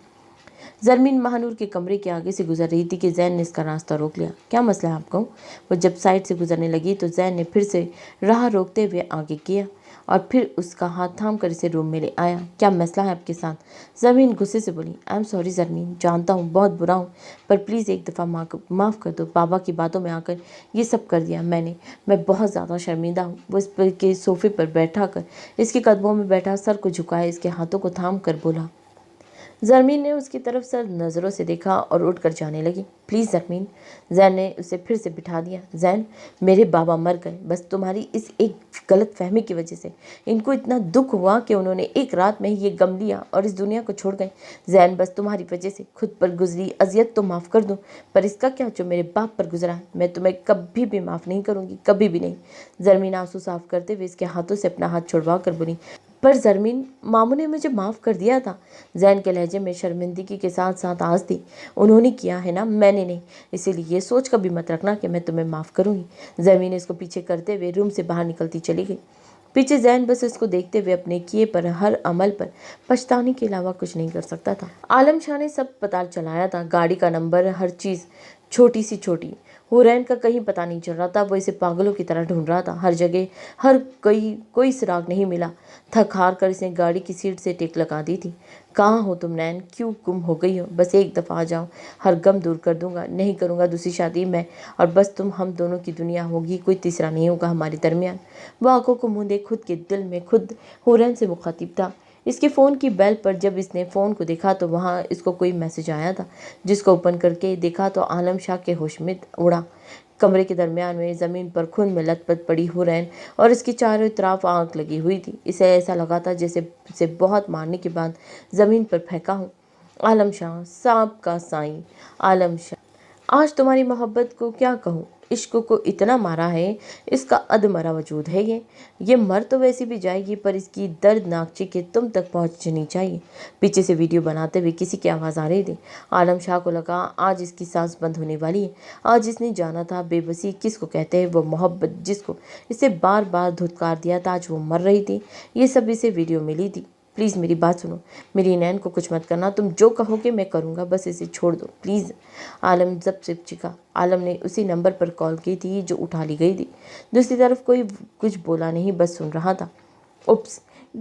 जरमीन महानूर के कमरे के आगे से गुजर रही थी कि जैन ने इसका रास्ता रोक लिया। क्या मसला है आपको? वो जब साइड से गुजरने लगी तो जैन ने फिर से राह रोकते हुए आगे किया और फिर उसका हाथ थाम कर इसे रूम में ले आया। क्या मसला है आपके साथ? जरमीन गुस्से से बोली। आई एम सॉरी जरमीन, जानता हूँ बहुत बुरा हूँ, पर प्लीज़ एक दफ़ा माफ़ कर दो। बाबा की बातों में आकर ये सब कर दिया मैं बहुत ज़्यादा शर्मिंदा हूँ। वो इस पर के सोफे पर बैठा कर इसके कदमों में बैठा, सर को झुकाए, इसके हाथों को थाम कर बोला। ज़रमीन ने उसकी तरफ सर नज़रों से देखा और उठकर जाने लगी। प्लीज़ ज़रमीन। जैन ने उसे फिर से बिठा दिया। जैन, मेरे बाबा मर गए, बस तुम्हारी इस एक गलत फहमी की वजह से। इनको इतना दुख हुआ कि उन्होंने एक रात में ही ये गम लिया और इस दुनिया को छोड़ गए। जैन, बस तुम्हारी वजह से खुद पर गुजरी अजियत तो माफ़ कर दूँ, पर इसका क्या जो मेरे बाप पर गुजरा है, मैं तुम्हें कभी भी माफ़ नहीं करूँगी, कभी भी नहीं। ज़रमीन आंसू साफ करते हुए इसके हाथों से अपना हाथ छुड़वा कर बोली, पर ज़रमीन, मामू ने मुझे माफ़ कर दिया था। जैन के लहजे में शर्मिंदगी के साथ साथ आंच थी। उन्होंने किया है ना, मैंने नहीं, इसीलिए ये सोच कभी मत रखना कि मैं तुम्हें माफ़ करूँगी। ज़रमीन इसको पीछे करते हुए रूम से बाहर निकलती चली गई। पीछे जैन बस इसको देखते हुए अपने किए पर हर अमल पर पछताने के अलावा कुछ नहीं कर सकता था। आलम शाह ने सब पता चलाया था, गाड़ी का नंबर, हर चीज़ छोटी सी छोटी। हुरैन का कहीं पता नहीं चल रहा था। वो इसे पागलों की तरह ढूंढ रहा था, हर जगह, हर कोई सुराग नहीं मिला। थक हार कर इसने गाड़ी की सीट से टेक लगा दी थी। कहाँ हो तुम नैन, क्यों गुम हो गई हो? बस एक दफ़ा आ जाओ, हर गम दूर कर दूंगा। नहीं करूंगा दूसरी शादी मैं, और बस तुम, हम दोनों की दुनिया होगी, कोई तीसरा नहीं होगा हमारे दरमियान। वो आंखों को मूंदे खुद के दिल में खुद हुरैन से मुखातिब था। इसके फ़ोन की बेल पर जब इसने फ़ोन को देखा तो वहाँ इसको कोई मैसेज आया था, जिसको ओपन करके देखा तो आलम शाह के होश में उड़ा। कमरे के दरमियान में ज़मीन पर खून में लथपथ पड़ी हुरैन और इसकी चारों तरफ आग लगी हुई थी। इसे ऐसा लगा था जैसे इसे बहुत मारने के बाद ज़मीन पर फेंका हूँ। आलम शाह, सांप का साईं। आलम शाह, आज तुम्हारी मोहब्बत को क्या कहूँ, इश्क को इतना मारा है, इसका अधमरा वजूद है। ये मर तो वैसी भी जाएगी, पर इसकी दर्दनाक चीखें तुम तक पहुंचनी चाहिए। पीछे से वीडियो बनाते हुए किसी की आवाज़ आ रही थी। आलम शाह को लगा आज इसकी सांस बंद होने वाली है। आज इसने जाना था बेबसी किसको कहते हैं, वो मोहब्बत जिसको इसे बार बार धुतकार दिया था, आज वो मर रही थी। ये सब इसे वीडियो मिली थी। प्लीज़ मेरी बात सुनो, मेरी नैन को कुछ मत करना, तुम जो कहोगे मैं करूँगा, बस इसे छोड़ दो प्लीज़। आलम जब से चिका। आलम ने उसी नंबर पर कॉल की थी जो उठा ली गई थी। दूसरी तरफ कोई कुछ बोला नहीं, बस सुन रहा था। उप्स,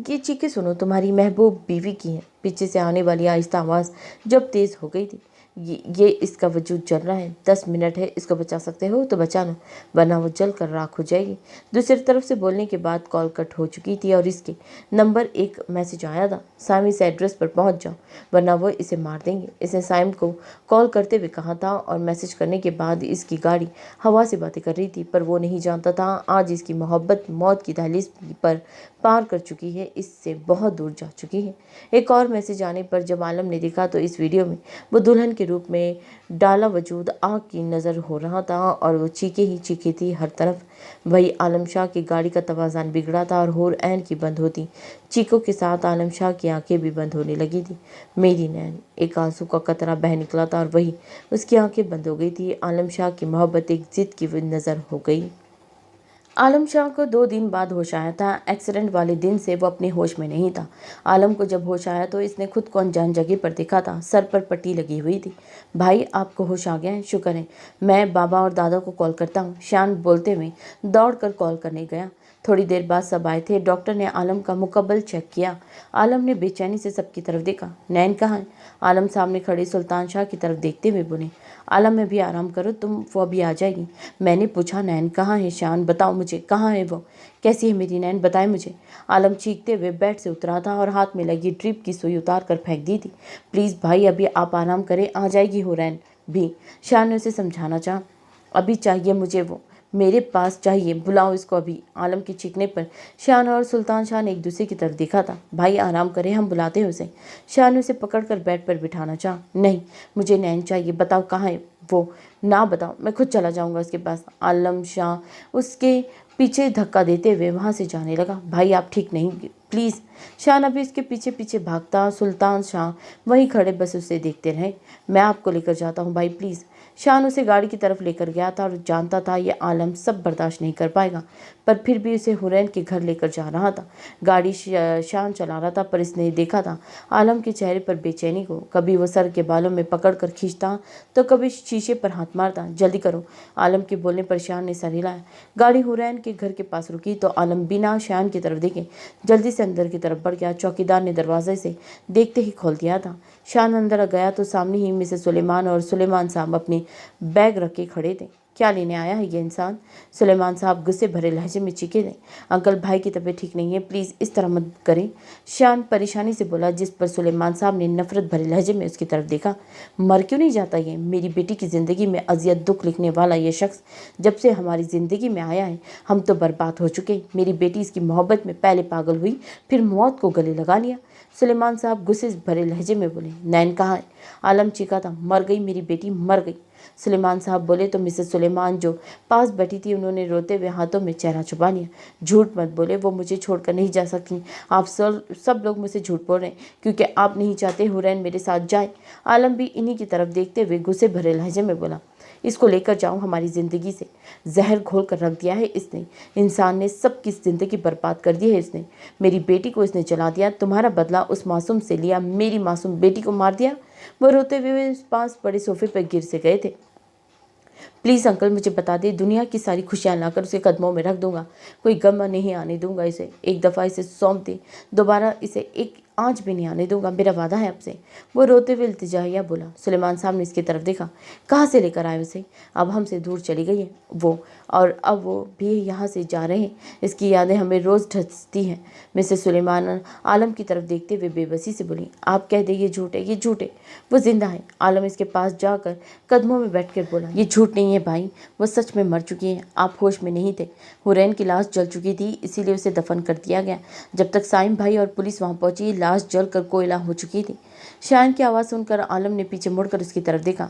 ये चीखें सुनो, तुम्हारी महबूब बीवी की है। पीछे से आने वाली आहिस्ता आवाज़ जब तेज़ हो गई थी। ये इसका वजूद जल रहा है, 10 मिनट है, इसको बचा सकते हो तो बचा लो, वरना वो जल कर राख हो जाएगी। दूसरी तरफ से बोलने के बाद कॉल कट हो चुकी थी और इसके नंबर एक मैसेज आया था, साइम इस एड्रेस पर पहुंच जाओ वरना वो इसे मार देंगे। इसने साइम को कॉल करते हुए कहा था और मैसेज करने के बाद इसकी गाड़ी हवा से बातें कर रही थी, पर वो नहीं जानता था आज इसकी मोहब्बत मौत की दहलीज पर पार कर चुकी है, इससे बहुत दूर जा चुकी है। एक और मैसेज आने पर जब आलम ने देखा तो इस वीडियो में वो दुल्हन के रूप में डाला वजूद आग की नज़र हो रहा था और वो चीखे ही चीखे थी हर तरफ। वही आलम शाह की गाड़ी का तवाज़ुन बिगड़ा था और हुर ऐन की बंद होती चीखों के साथ आलम शाह की आंखें भी बंद होने लगी थी। मेरी नैन, एक आंसू का कतरा बह निकला था और वही उसकी आंखें बंद हो गई थी। आलम शाह की मोहब्बत एक जिद की नज़र हो गई। आलम शाह को 2 दिन बाद होश आया था। एक्सीडेंट वाले दिन से वो अपने होश में नहीं था। आलम को जब होश आया तो इसने खुद को अनजान जगह पर देखा था। सर पर पट्टी लगी हुई थी। भाई, आपको होश आ गया है, शुक्र है। मैं बाबा और दादा को कॉल करता हूँ, शान बोलते हुए दौड़ कर कॉल करने गया। थोड़ी देर बाद सब आए थे। डॉक्टर ने आलम का मुकम्मल चेक किया। आलम ने बेचैनी से सबकी तरफ देखा। नैन कहाँ है? आलम सामने खड़े सुल्तान शाह की तरफ देखते हुए बोले। आलम में भी आराम करो तुम, वो अभी आ जाएगी। मैंने पूछा नैन कहाँ है? शान, बताओ मुझे, कहाँ है वो? कैसी है मेरी नैन, बताए मुझे। आलम चीखते हुए बेड से उतरा था और हाथ में लगी ड्रिप की सुई उतार कर फेंक दी थी। प्लीज़ भाई, अभी आप आराम करें, आ जाएगी हुरैन भी। शान ने उसे समझाना चाहा। अभी चाहिए मुझे वो, मेरे पास चाहिए, बुलाओ इसको अभी। आलम के चीखने पर शान और सुल्तान शाह ने एक दूसरे की तरफ देखा था। भाई आराम करें, हम बुलाते हैं उसे। शान ने उसे पकड़कर बेड पर बिठाना चाहा। नहीं, मुझे नैन चाहिए, बताओ कहाँ है वो। ना बताओ, मैं खुद चला जाऊंगा उसके पास। आलम शाह उसके पीछे धक्का देते हुए वहाँ से जाने लगा। भाई आप ठीक नहीं, प्लीज़। शान अभी उसके पीछे पीछे भागता। सुल्तान शाह वहीं खड़े बस उसे देखते रहे। मैं आपको लेकर जाता हूँ भाई, प्लीज़। शान उसे गाड़ी की तरफ लेकर गया था और जानता था ये आलम सब बर्दाश्त नहीं कर पाएगा, पर फिर भी उसे हुरैन के घर लेकर जा रहा था। गाड़ी शान चला रहा था, पर इसने देखा था आलम के चेहरे पर बेचैनी को। कभी वो सर के बालों में पकड़ कर खींचता तो कभी शीशे पर हाथ मारता। जल्दी करो। आलम के बोलने पर शान ने सर हिलाया। गाड़ी हुरैन के घर के पास रुकी तो आलम बिना शान की तरफ देखे जल्दी से अंदर की तरफ बढ़ गया। चौकीदार ने दरवाजे से देखते ही खोल दिया था। शान अंदर गया तो सामने ही मिसेस सुलेमान और सुलेमान साहब अपनी बैग रख के खड़े थे। क्या लेने आया है ये इंसान? सुलेमान साहब गुस्से भरे लहजे में चीखे थे। अंकल, भाई की तबीयत ठीक नहीं है, प्लीज़ इस तरह मत करें, शान परेशानी से बोला, जिस पर सुलेमान साहब ने नफरत भरे लहजे में उसकी तरफ देखा। मर क्यों नहीं जाता ये? मेरी बेटी की ज़िंदगी में अजियत दुख लिखने वाला ये शख्स जब से हमारी ज़िंदगी में आया है, हम तो बर्बाद हो चुके। मेरी बेटी इसकी मोहब्बत में पहले पागल हुई, फिर मौत को गले लगा लिया। सुलेमान साहब गुस्से भरे लहजे में बोले, नैन कहाँ है? आलम चीखा था, मर गई मेरी बेटी, मर गई। सुलेमान साहब बोले तो मिसेस सुलेमान जो पास बैठी थी, उन्होंने रोते हुए हाथों में चेहरा छुपा लिया। झूठ मत बोले, वो मुझे छोड़कर नहीं जा सकती। आप सब लोग मुझसे झूठ बोल रहे हैं क्योंकि आप नहीं चाहते हुरैन मेरे साथ जाए। आलम भी इन्हीं की तरफ देखते हुए गुस्से भरे लहजे में बोला, इसको लेकर जाओ हमारी ज़िंदगी से। जहर घोल कर रख दिया है इसने। इंसान ने सबकी ज़िंदगी बर्बाद कर दी है इसने। मेरी बेटी को इसने जला दिया। तुम्हारा बदला उस मासूम से लिया, मेरी मासूम बेटी को मार दिया। वो रोते हुए पास बड़े सोफे पर गिर से गए थे। प्लीज़ अंकल, मुझे बता दे, दुनिया की सारी खुशियाँ लाकर उसके कदमों में रख दूंगा। कोई गम नहीं आने दूंगा इसे। एक दफ़ा इसे सौंप दे, दोबारा इसे एक आँच भी नहीं आने दूंगा, मेरा वादा है आपसे। वो रोते हुए इल्तिजाहिया बोला। सुलेमान साहब ने इसकी तरफ देखा। कहाँ से लेकर आए उसे? अब हमसे दूर चली गई है वो, और अब वो भी यहाँ से जा रहे हैं। इसकी यादें हमें रोज़ ढसती हैं। मिसेस सुलेमान आलम की तरफ देखते हुए बेबसी से बोली, आप कह दे ये झूठ है, ये झूठ है, वो जिंदा है। आलम इसके पास जाकर कदमों में बैठकर बोला, ये झूठ नहीं है भाई, वो सच में मर चुकी है। आप होश में नहीं थे। हुरैन की लाश जल चुकी थी, इसीलिए उसे दफन कर दिया गया। जब तक साइम भाई और पुलिस वहां पहुंची, लाश जल कर कोयला हो चुकी थी। शान की आवाज़ सुनकर आलम ने पीछे मुड़कर उसकी तरफ देखा।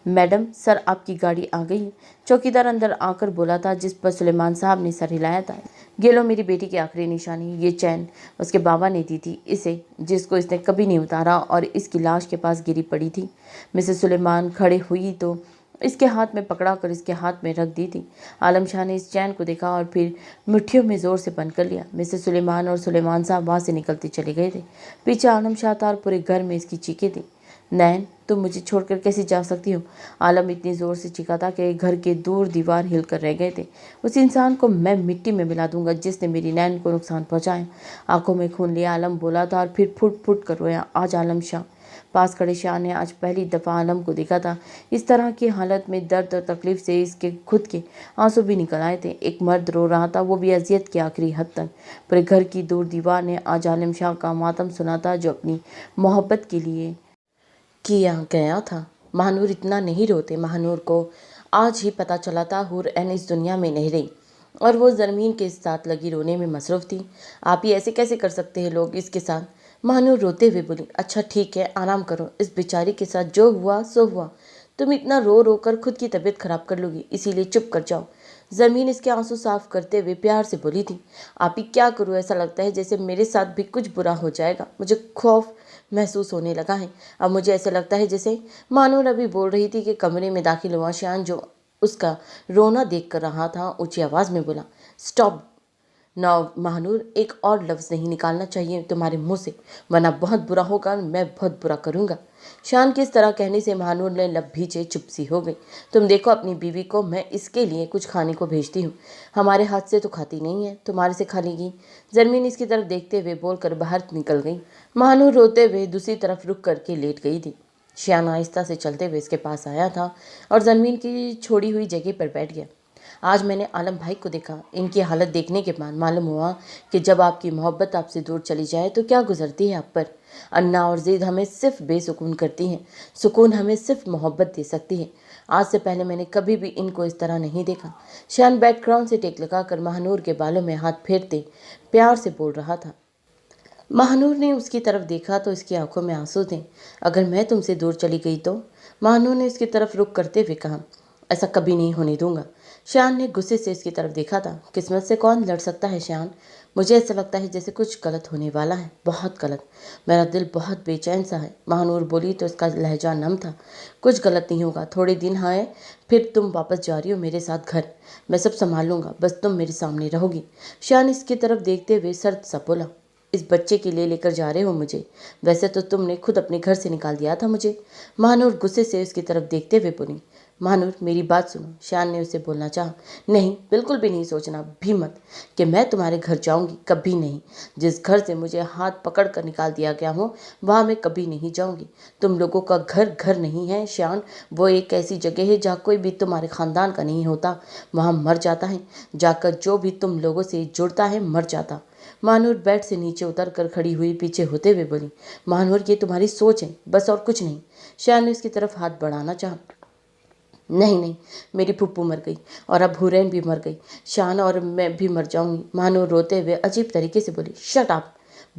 मैडम, सर आपकी गाड़ी आ गई है, चौकीदार अंदर आकर बोला था, जिस पर सुलेमान साहब ने सर हिलाया था। ये लो मेरी बेटी की आखिरी निशानी। ये चैन उसके बाबा ने दी थी इसे, जिसको इसने कभी नहीं उतारा और इसकी लाश के पास गिरी पड़ी थी। मिसेस सुलेमान खड़े हुई तो इसके हाथ में पकड़ा कर इसके हाथ में रख दी थी। आलम शाह ने इस चैन को देखा और फिर मुट्ठियों में ज़ोर से बंद कर लिया। मिसेस सुलेमान और सुलेमान साहब वहाँ से निकलते चले गए थे। पीछे आलम शाह था और पूरे घर में इसकी चीखें थी। नैन, तुम मुझे छोड़कर कैसे जा सकती हो? आलम इतनी ज़ोर से चीखा था कि घर के दूर दीवार हिल कर रह गए थे। उस इंसान को मैं मिट्टी में मिला दूंगा जिसने मेरी नैन को नुकसान पहुंचाया। आंखों में खून लिया आलम बोला था और फिर फुट फुट कर रोया। आज आलम शाह पास खड़े शाह ने आज पहली दफ़ा आलम को देखा था। इस तरह की हालत में दर्द और तकलीफ से इसके खुद के आंसू भी निकल आए थे। एक मर्द रो रहा था, वो भी अजियत की आखिरी हद तक। पूरे घर की दूर दीवार ने आज आलम शाह का मातम सुना था, जो अपनी मोहब्बत के लिए किया गया था। महानूर इतना नहीं रोते। महानूर को आज ही पता चला था हुरैन इस दुनिया में नहीं रही और वो ज़रमीन के साथ लगी रोने में मसरूफ़ थी। आप ही ऐसे कैसे कर सकते हैं लोग इसके साथ? महानूर रोते हुए बोली, अच्छा ठीक है, आराम करो। इस बेचारी के साथ जो हुआ सो हुआ। तुम इतना रो रो कर खुद की तबीयत खराब कर लोगी, इसीलिए चुप कर जाओ। ज़मीन इसके आंसू साफ करते हुए प्यार से बोली थी, आप ही क्या करूँ, ऐसा लगता है जैसे मेरे साथ भी कुछ बुरा हो जाएगा। मुझे खौफ महसूस होने लगा है। अब मुझे ऐसा लगता है जैसे। महानूर अभी बोल रही थी कि कमरे में दाखिल हुआ शान, जो उसका रोना देख कर रहा था, ऊंची आवाज़ में बोला, स्टॉप नाउ महानूर, एक और लफ्ज़ नहीं निकालना चाहिए तुम्हारे मुंह से, वरना बहुत बुरा होगा, मैं बहुत बुरा करूँगा। शान की इस तरह कहने से महानूर ने लब भींचे चुप सी हो गई। तुम देखो अपनी बीवी को, मैं इसके लिए कुछ खाने को भेजती हूँ। हमारे हाथ से तो खाती नहीं है, तुम्हारे से खा लेगी। ज़रमीन इसकी तरफ देखते हुए बोलकर बाहर निकल गई। महानूर रोते हुए दूसरी तरफ रुक करके लेट गई थी। शान आहिस्ता से चलते हुए इसके पास आया था और ज़रमीन की छोड़ी हुई जगह पर बैठ गया। आज मैंने आलम भाई को देखा। इनकी हालत देखने के बाद मालूम हुआ कि जब आपकी मोहब्बत आपसे दूर चली जाए तो क्या गुजरती है आप पर। अन्ना और ज़िद हमें सिर्फ बेसुकून करती हैं, सुकून हमें सिर्फ मोहब्बत दे सकती है। आज से पहले मैंने कभी भी इनको इस तरह नहीं देखा। शान बैकग्राउंड से टेक लगाकर महानूर के बालों में हाथ फेरते प्यार से बोल रहा था। महानूर ने उसकी तरफ देखा तो इसकी आंखों में आंसू थे। अगर मैं तुमसे दूर चली गई तो? महानूर ने इसकी तरफ रुख करते हुए कहा, ऐसा कभी नहीं होने दूंगा। शान ने गुस्से से इसकी तरफ देखा था। किस्मत से कौन लड़ सकता है शान? मुझे ऐसा लगता है जैसे कुछ गलत होने वाला है, बहुत गलत। मेरा दिल बहुत बेचैन सा है। महानूर बोली तो इसका लहजा नम था। कुछ गलत नहीं होगा, थोड़े दिन है, फिर तुम वापस जा रही हो मेरे साथ घर। मैं सब संभाल लूँगा, बस तुम मेरे सामने रहोगी। शान इसकी तरफ देखते हुए सर्द सा बोला, इस बच्चे के लिए लेकर जा रहे हो मुझे? वैसे तो तुमने खुद अपने घर से निकाल दिया था मुझे। महानूर गुस्से से उसकी तरफ देखते हुए बोली, महानूर मेरी बात सुनो, शान ने उसे बोलना चाहा। नहीं, बिल्कुल भी नहीं सोचना भी मत कि मैं तुम्हारे घर जाऊंगी, कभी नहीं। जिस घर से मुझे हाथ पकड़ कर निकाल दिया गया हो वहां मैं कभी नहीं जाऊंगी। तुम लोगों का घर घर नहीं है शान, वो एक ऐसी जगह है जहाँ कोई भी तुम्हारे खानदान का नहीं होता, वहां मर जाता है। जाकर जो भी तुम लोगों से जुड़ता है मर जाता। महानूर बेड से नीचे उतर कर खड़ी हुई पीछे होते हुए बोली, महानूर ये तुम्हारी सोच है बस, और कुछ नहीं। शान ने उसकी तरफ हाथ बढ़ाना चाहा। नहीं नहीं, मेरी फुप्पू मर गई और अब हुरैन भी मर गई, शान और मैं भी मर जाऊंगी। महानूर रोते हुए अजीब तरीके से बोली, शट अप,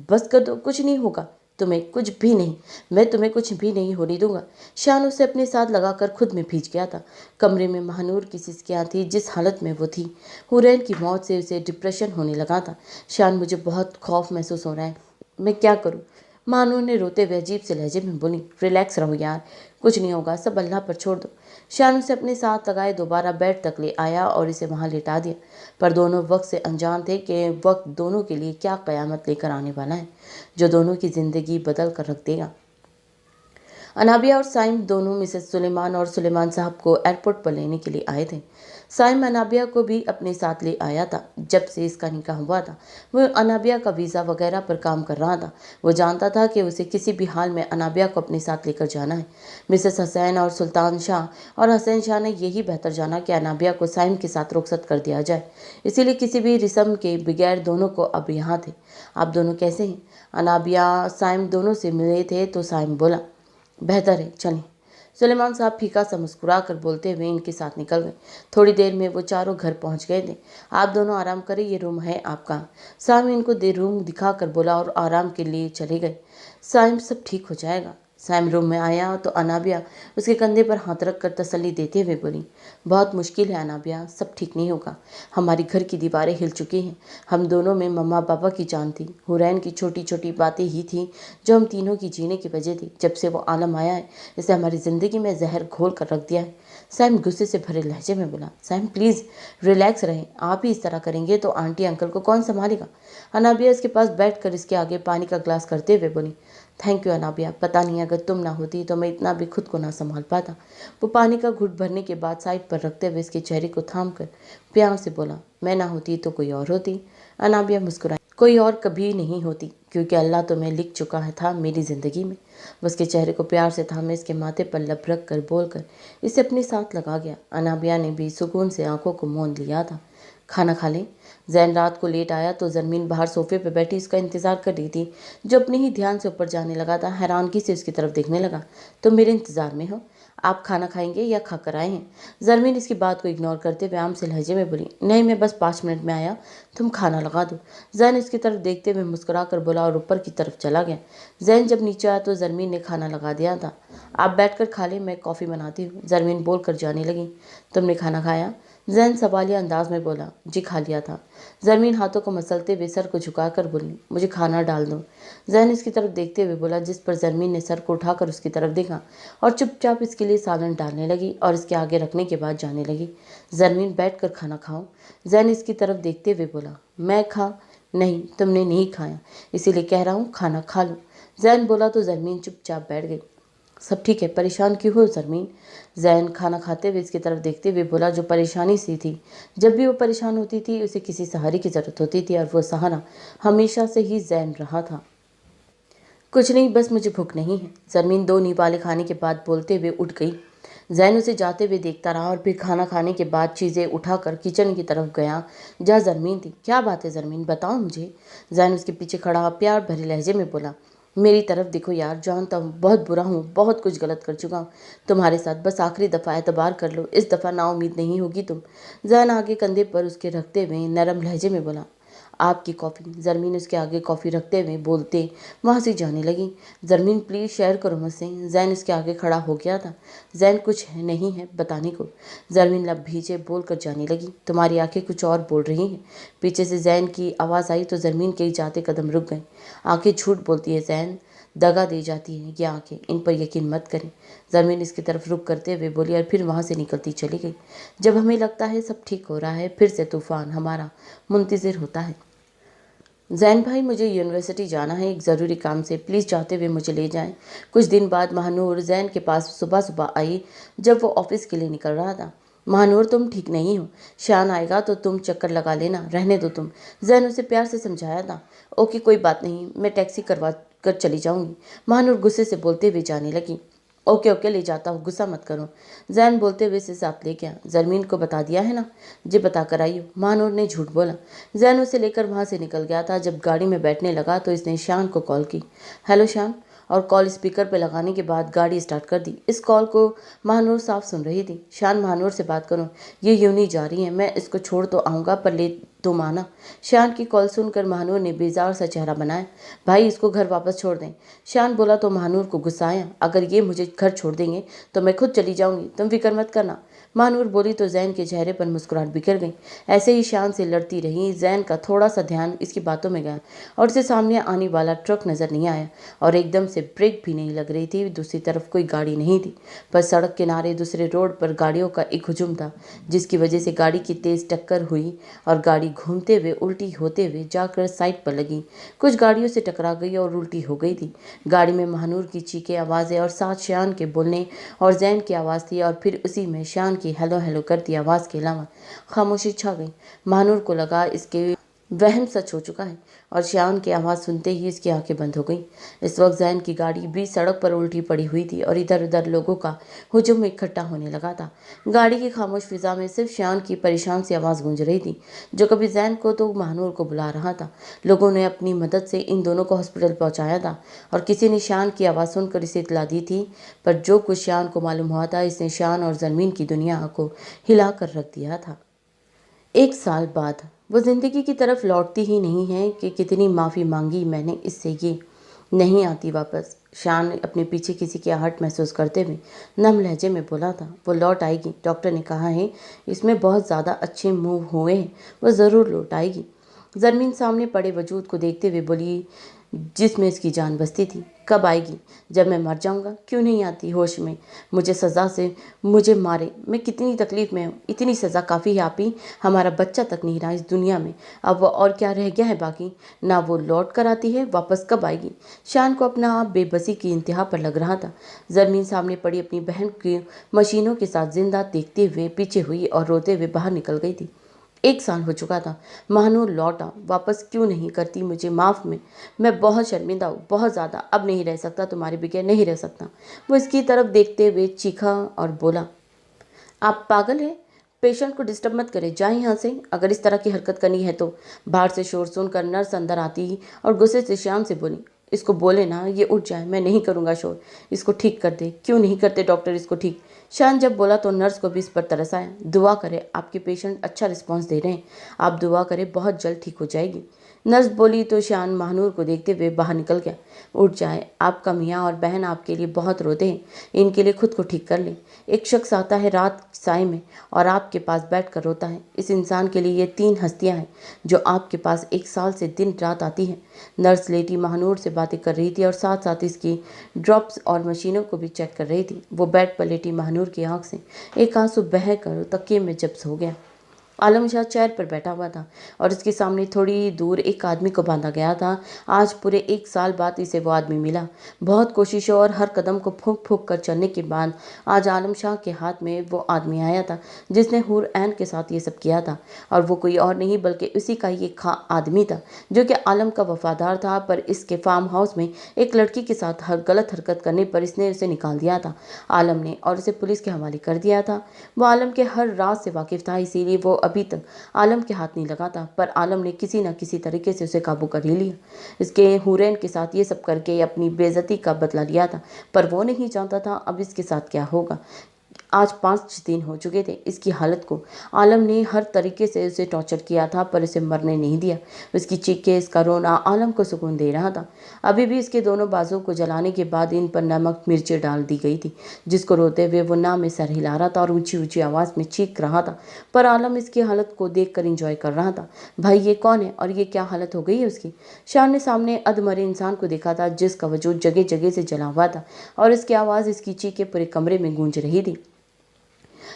बस कर दो, कुछ नहीं होगा तुम्हें, कुछ भी नहीं, मैं तुम्हें कुछ भी नहीं होने दूंगा। शान उसे अपने साथ लगाकर खुद में भीज गया था। कमरे में महानूर की सिसकियां थी जिस हालत में वो थी। हुरैन की मौत से उसे डिप्रेशन होने लगा था। शान मुझे बहुत खौफ महसूस हो रहा है, मैं क्या करूं? महानूर ने रोते हुए अजीब से लहजे में बोली, रिलैक्स रहो यार, कुछ नहीं होगा, सब अल्लाह पर छोड़ दो। शान उसे अपने साथ लगाए दोबारा बेड तक ले आया और इसे वहां लिटा दिया। पर दोनों वक्त से अनजान थे कि वक्त दोनों के लिए क्या कयामत लेकर आने वाला है, जो दोनों की जिंदगी बदल कर रख देगा। अनाबिया और साइम दोनों मिसेस सुलेमान और सुलेमान साहब को एयरपोर्ट पर लेने के लिए आए थे। साइम अनाबिया को भी अपने साथ ले आया था। जब से इसका निकाह हुआ था वो अनाबिया का वीज़ा वगैरह पर काम कर रहा था। वो जानता था कि उसे किसी भी हाल में अनाबिया को अपने साथ लेकर जाना है। मिसेस हसैन और सुल्तान शाह और हसैन शाह ने यही बेहतर जाना कि अनाबिया को साइम के साथ रुखसत कर दिया जाए। इसीलिए किसी भी रस्म के बगैर दोनों को अब यहाँ थे। आप दोनों कैसे हैं? अनाबिया साइम दोनों से मिले थे तो साइम बोला, बेहतर है, चलें। सुलेमान साहब फीका सा मुस्कुरा कर बोलते हुए इनके साथ निकल गए। थोड़ी देर में वो चारों घर पहुंच गए थे। आप दोनों आराम करें, ये रूम है आपका। साइम इनको रूम दिखाकर बोला और आराम के लिए चले गए। साइम सब ठीक हो जाएगा। साइम रूम में आया तो अनाबिया उसके कंधे पर हाथ रख कर तसल्ली देते हुए बोली, बहुत मुश्किल है अनाबिया, सब ठीक नहीं होगा। हमारी घर की दीवारें हिल चुकी हैं। हम दोनों में मम्मा पापा की जान थी। हुरैन की छोटी छोटी बातें ही थी जो हम तीनों की जीने की वजह थी। जब से वो आलम आया है इसे हमारी ज़िंदगी में जहर घोल कर रख दिया है। सैम गुस्से से भरे लहजे में बोला, सैम प्लीज़ रिलैक्स रहें, आप ही इस तरह करेंगे तो आंटी अंकल को कौन संभालेगा? अनाबिया इसके पास बैठकर इसके आगे पानी का ग्लास करते हुए बोली, थैंक यू अनाबिया, पता नहीं अगर तुम ना होती तो मैं इतना भी खुद को ना संभाल पाता। वो पानी का घुट भरने के बाद साइड पर रखते हुए इसके चेहरे को थाम कर प्यार से बोला, मैं ना होती तो कोई और होती। अनाबिया मुस्कुराई, कोई और कभी नहीं होती, क्योंकि अल्लाह तुम्हें लिख चुका है था मेरी ज़िंदगी में। वो उसके चेहरे को प्यार से थामे इसके माथे पर लब रख कर बोल कर इसे अपने साथ लगा गया। अनाबिया ने भी सुकून से आंखों को मूंद लिया था। खाना खा लें। जैन रात को लेट आया तो जरमीन बाहर सोफे पर बैठी उसका इंतज़ार कर रही थी। जो अपने ही ध्यान से ऊपर जाने लगा था, हैरानगी से उसकी तरफ देखने लगा। तुम मेरे इंतज़ार में हो? आप खाना खाएंगे या खा कर आए हैं? जरमीन इसकी बात को इग्नोर करते हुए आम से लहजे में बोली, नहीं मैं बस 5 मिनट में आया, तुम खाना लगा दो। जैन इसकी तरफ देखते हुए मुस्कुरा कर बोला और ऊपर की तरफ चला गया। जैन जब नीचे आया तो जरमीन ने खाना लगा दिया था। आप बैठकर खा लें, मैं कॉफ़ी बनाती हूँ, जरमीन बोल कर जाने लगी। तुमने खाना खाया? जैन सवालिया अंदाज में बोला, जी खा लिया था। जरमीन हाथों को मसलते हुए सर को झुकाकर बोली, मुझे खाना डाल दो। जैन इसकी तरफ देखते हुए बोला, जिस पर जरमीन ने सर को उठाकर उसकी तरफ देखा और चुपचाप इसके लिए सालन डालने लगी और इसके आगे रखने के बाद जाने लगी। जरमीन बैठ कर खाना खाओ। जैन इसकी तरफ देखते हुए बोला, मैं खा नहीं, तुमने नहीं खाया इसीलिए कह रहा हूँ, खाना खा लो। जैन बोला तो जरमीन चुपचाप बैठ गई। सब ठीक है, परेशान क्यों हो जरमीन? जैन खाना खाते हुए इसकी तरफ देखते हुए बोला, जो परेशानी सी थी, जब भी वो परेशान होती थी उसे किसी सहारे की ज़रूरत होती थी और वो सहारा हमेशा से ही जैन रहा था। कुछ नहीं, बस मुझे भूख नहीं है, जरमीन 2 निवाले खाने के बाद बोलते हुए उठ गई। जैन उसे जाते हुए देखता रहा और फिर खाना खाने के बाद चीज़ें उठाकर किचन की तरफ गया जहाँ जरमीन थी। क्या बात है जरमीन, बताओ मुझे। जैन उसके पीछे खड़ा प्यार भरे लहजे में बोला, मेरी तरफ देखो यार, जानता हूँ बहुत बुरा हूँ, बहुत कुछ गलत कर चुका हूँ तुम्हारे साथ, बस आखिरी दफ़ा एतबार कर लो, इस दफ़ा नाउम्मीद नहीं होगी तुम। जैन आगे कंधे पर उसके रखते हुए नरम लहजे में बोला, आपकी कॉफ़ी। जरमीन उसके आगे कॉफ़ी रखते हुए बोलते वहाँ से जाने लगी। जरमीन प्लीज़ शेयर करो मुझसे। जैन इसके आगे खड़ा हो गया था। जैन कुछ नहीं है बताने को। जरमीन लब भीजे बोल कर जाने लगी, तुम्हारी आंखें कुछ और बोल रही हैं। पीछे से जैन की आवाज़ आई तो जरमीन के जाते कदम रुक गए। आंखें झूठ बोलती है जैन, दगा दे जाती हैं ये आंखें, इन पर यकीन मत करें। जरमीन इसकी तरफ रुक करते हुए बोली और फिर वहाँ से निकलती चली गई। जब हमें लगता है सब ठीक हो रहा है, फिर से तूफान हमारा मुंतज़िर होता है। जैन भाई, मुझे यूनिवर्सिटी जाना है एक ज़रूरी काम से, प्लीज़ जाते हुए मुझे ले जाएं। कुछ दिन बाद महानूर जैन के पास सुबह सुबह आई जब वो ऑफिस के लिए निकल रहा था। महानूर, तुम ठीक नहीं हो, शान आएगा तो तुम चक्कर लगा लेना, रहने दो तुम। जैन उसे प्यार से समझाया था। ओके, कोई बात नहीं, मैं टैक्सी करवा कर चली जाऊंगी, महानूर गुस्से से बोलते हुए जाने लगी। ओके ओके, ले जाता हूँ, गुस्सा मत करो, जैन बोलते हुए उसे साथ ले गया। जरमीन को बता दिया है ना? जी बता कर आई हो, महानूर ने झूठ बोला। जैन उसे लेकर वहां से निकल गया था। जब गाड़ी में बैठने लगा तो इसने शान को कॉल की। हेलो शान, और कॉल स्पीकर पर लगाने के बाद गाड़ी स्टार्ट कर दी। इस कॉल को महानूर साफ सुन रही थी। शान, महानूर से बात करो, ये यूं नहीं जा रही है, मैं इसको छोड़ तो आऊँगा पर ले तो माना। शान की कॉल सुनकर महानूर ने बेजार सा चेहरा बनाया। भाई, इसको घर वापस छोड़ दें। शान बोला तो महानूर को गुस्सा आया। अगर ये मुझे घर छोड़ देंगे तो मैं खुद चली जाऊंगी, तुम फिक्र मत करना। महानूर बोली तो जैन के चेहरे पर मुस्कुराहट बिखर गई। ऐसे ही शान से लड़ती रही। जैन का थोड़ा सा ध्यान इसकी बातों में गया और उसे सामने आने वाला ट्रक नजर नहीं आया और एकदम से ब्रेक भी नहीं लग रही थी। दूसरी तरफ कोई गाड़ी नहीं थी, पर सड़क किनारे दूसरे रोड पर गाड़ियों का एक हुजूम था, जिसकी वजह से गाड़ी की तेज टक्कर हुई और गाड़ी घूमते हुए उल्टी होते हुए जाकर साइड पर लगी। कुछ गाड़ियों से टकरा गई और उल्टी हो गई थी। गाड़ी में महानूर की चीखें आवाज़ें और साथ शान के बोलने और जैन की आवाज़ थी, और फिर उसी में शान की हेलो हेलो करती आवाज़ के अलावा खामोशी छा गई। महानूर को लगा इसके वहम सच हो चुका है और शान की आवाज़ सुनते ही इसकी आंखें बंद हो गईं। इस वक्त जैन की गाड़ी भी सड़क पर उल्टी पड़ी हुई थी और इधर उधर लोगों का हुजूम इकट्ठा होने लगा था। गाड़ी की खामोश फिजा में सिर्फ शान की परेशान सी आवाज़ गूंज रही थी, जो कभी जैन को तो महानूर को बुला रहा था। लोगों ने अपनी मदद से इन दोनों को हॉस्पिटल पहुंचाया था और किसी ने शान की आवाज़ सुनकर इसे इतला दी थी, पर जो कुछ शान को मालूम हुआ था इसने शान और जरमीन की दुनिया को हिला कर रख दिया था। एक साल बाद वो ज़िंदगी की तरफ लौटती ही नहीं है कि कितनी माफ़ी मांगी मैंने इससे, ये नहीं आती वापस। शान अपने पीछे किसी की आहट महसूस करते हुए नम लहजे में बोला था। वो लौट आएगी, डॉक्टर ने कहा है, इसमें बहुत ज़्यादा अच्छे मूव हुए हैं, वो ज़रूर लौट आएगी। जरमीन सामने पड़े वजूद को देखते हुए बोली, जिसमें इसकी जान बसती थी। कब आएगी? जब मैं मर जाऊंगा। क्यों नहीं आती होश में? मुझे सज़ा से मुझे मारे, मैं कितनी तकलीफ़ में हूँ, इतनी सज़ा काफ़ी है। आप ही, हमारा बच्चा तक नहीं रहा इस दुनिया में, अब वो और क्या रह गया है बाकी? ना वो लौट कर आती है, वापस कब आएगी? शान को अपना आप बेबसी की इंतहा पर लग रहा था। जरमीन सामने पड़ी अपनी बहन की मशीनों के साथ जिंदा देखते हुए पीछे हुई और रोते हुए बाहर निकल गई थी। एक साल हो चुका था। महानूर लौटा, वापस क्यों नहीं करती मुझे माफ़ में? मैं बहुत शर्मिंदा हूँ, बहुत ज़्यादा, अब नहीं रह सकता, तुम्हारे बगैर नहीं रह सकता। वो इसकी तरफ देखते हुए चीखा और बोला, आप पागल हैं? पेशेंट को डिस्टर्ब मत करें, जाए यहाँ से। अगर इस तरह की हरकत करनी है तो। बाहर से शोर सुनकर नर्स अंदर आती और गुस्से से शान से बोली, इसको बोले ना ये उठ जाए, मैं नहीं करूँगा शोर, इसको ठीक कर दे। क्यों नहीं करते डॉक्टर इसको ठीक? शान जब बोला तो नर्स को भी इस पर तरस आया। दुआ करें, आपके पेशेंट अच्छा रिस्पॉन्स दे रहे हैं, आप दुआ करें, बहुत जल्द ठीक हो जाएगी। नर्स बोली तो शान महानूर को देखते हुए बाहर निकल गया। उठ जाए, आपका मियाँ और बहन आपके लिए बहुत रोते हैं, इनके लिए खुद को ठीक कर लें। एक शख्स आता है रात साय में और आपके पास बैठ कर रोता है। इस इंसान के लिए ये 3 हस्तियाँ हैं जो आपके पास 1 साल से दिन रात आती हैं। नर्स लेटी महानूर से बातें कर रही थी और साथ साथ इसकी ड्रॉप्स और मशीनों को भी चेक कर रही थी। वो बेड पर लेटी महानूर की आंख से एक आंसू बह कर तकिए में जब सो गया। आलम शाह चेयर पर बैठा हुआ था और उसके सामने थोड़ी दूर एक आदमी को बांधा गया था। आज पूरे 1 साल बाद इसे वो आदमी मिला। बहुत कोशिशों और हर कदम को फूंक फूंक कर चलने के बाद आज आलम शाह के हाथ में वो आदमी आया था जिसने हूर ऐन के साथ ये सब किया था, और वो कोई और नहीं बल्कि उसी का ये आदमी था जो कि आलम का वफादार था। पर इसके फार्म हाउस में एक लड़की के साथ हर गलत हरकत करने पर इसने उसे निकाल दिया था आलम ने, और उसे पुलिस के हवाले कर दिया था। वो आलम के हर राज से वाकिफ था, इसीलिए वो अभी तक आलम के हाथ नहीं लगा था, पर आलम ने किसी न किसी तरीके से उसे काबू कर ही लिया। इसके हुरैन के साथ ये सब करके अपनी बेइज्जती का बदला लिया था, पर वो नहीं जानता था अब इसके साथ क्या होगा। आज 5 दिन हो चुके थे इसकी हालत को। आलम ने हर तरीके से उसे टॉर्चर किया था पर उसे मरने नहीं दिया। उसकी चीखें, इसका रोना आलम को सुकून दे रहा था। अभी भी इसके दोनों बाजू को जलाने के बाद इन पर नमक मिर्चें डाल दी गई थी, जिसको रोते हुए वो ना में सर हिला रहा था और ऊंची ऊंची आवाज़ में चीख रहा था। पर आलम इसकी हालत को देख कर इंजॉय कर रहा था। भाई ये कौन है और ये क्या हालत हो गई है उसकी? शान ने सामने अधमरे इंसान को देखा था जिसका वजूद जगह जगह से जला हुआ था और इसकी आवाज़, इसकी चीखें पूरे कमरे में गूंज रही थी।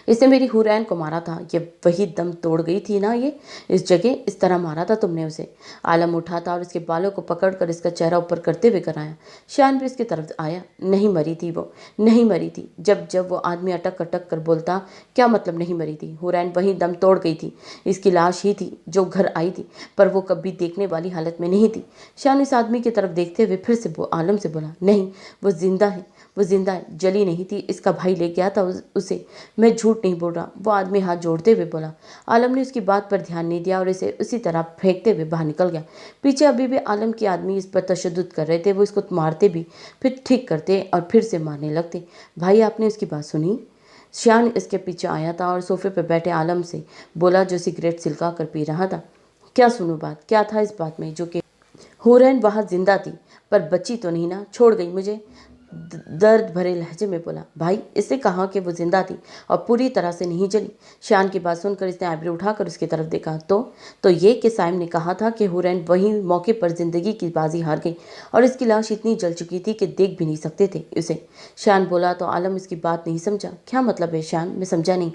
इसने मेरी हुरैन को मारा था, ये वही दम तोड़ गई थी ना, ये इस जगह इस तरह मारा था तुमने उसे। आलम उठा था और इसके बालों को पकड़कर इसका चेहरा ऊपर करते हुए कराया। शान भी इसकी तरफ आया। नहीं मरी थी वो, नहीं मरी थी। जब जब वो आदमी अटक अटक कर बोलता, क्या मतलब नहीं मरी थी? हुरैन वही दम तोड़ गई थी, इसकी लाश ही थी जो घर आई थी, पर वो कभी देखने वाली हालत में नहीं थी। शान इस आदमी की तरफ देखते हुए फिर से आलम से बोला, नहीं वो जिंदा है, वो जिंदा है, जली नहीं थी, इसका भाई ले गया था उसे, मैं झूठ नहीं बोल रहा। वो आदमी हाथ जोड़ते हुए बोला। आलम ने उसकी बात पर ध्यान नहीं दिया और इसे उसी तरह फेंकते हुए बाहर निकल गया। पीछे अभी भी आलम के आदमी इस पर तशद्दुद कर रहे थे। वो इसको मारते भी, फिर ठीक करते और फिर से मारने लगते। भाई आपने उसकी बात सुनी? श्यान इसके पीछे आया था और सोफे पर बैठे आलम से बोला, जो सिगरेट सिलका कर पी रहा था। क्या सुनूं बात? क्या था इस बात में जो कि हुरैन वहाँ जिंदा थी पर बची तो नहीं ना, छोड़ गई मुझे? दर्द भरे लहजे में बोला। भाई इससे कहा कि वो जिंदा थी और पूरी तरह से नहीं जली। शान की बात सुनकर इसने आईब्रो उठाकर उसकी तरफ देखा। तो ये कि साइम ने कहा था कि हुरैन वही मौके पर जिंदगी की बाजी हार गई और इसकी लाश इतनी जल चुकी थी कि देख भी नहीं सकते थे उसे। शान बोला तो आलम इसकी बात नहीं समझा। क्या मतलब है शान? मैं समझा नहीं।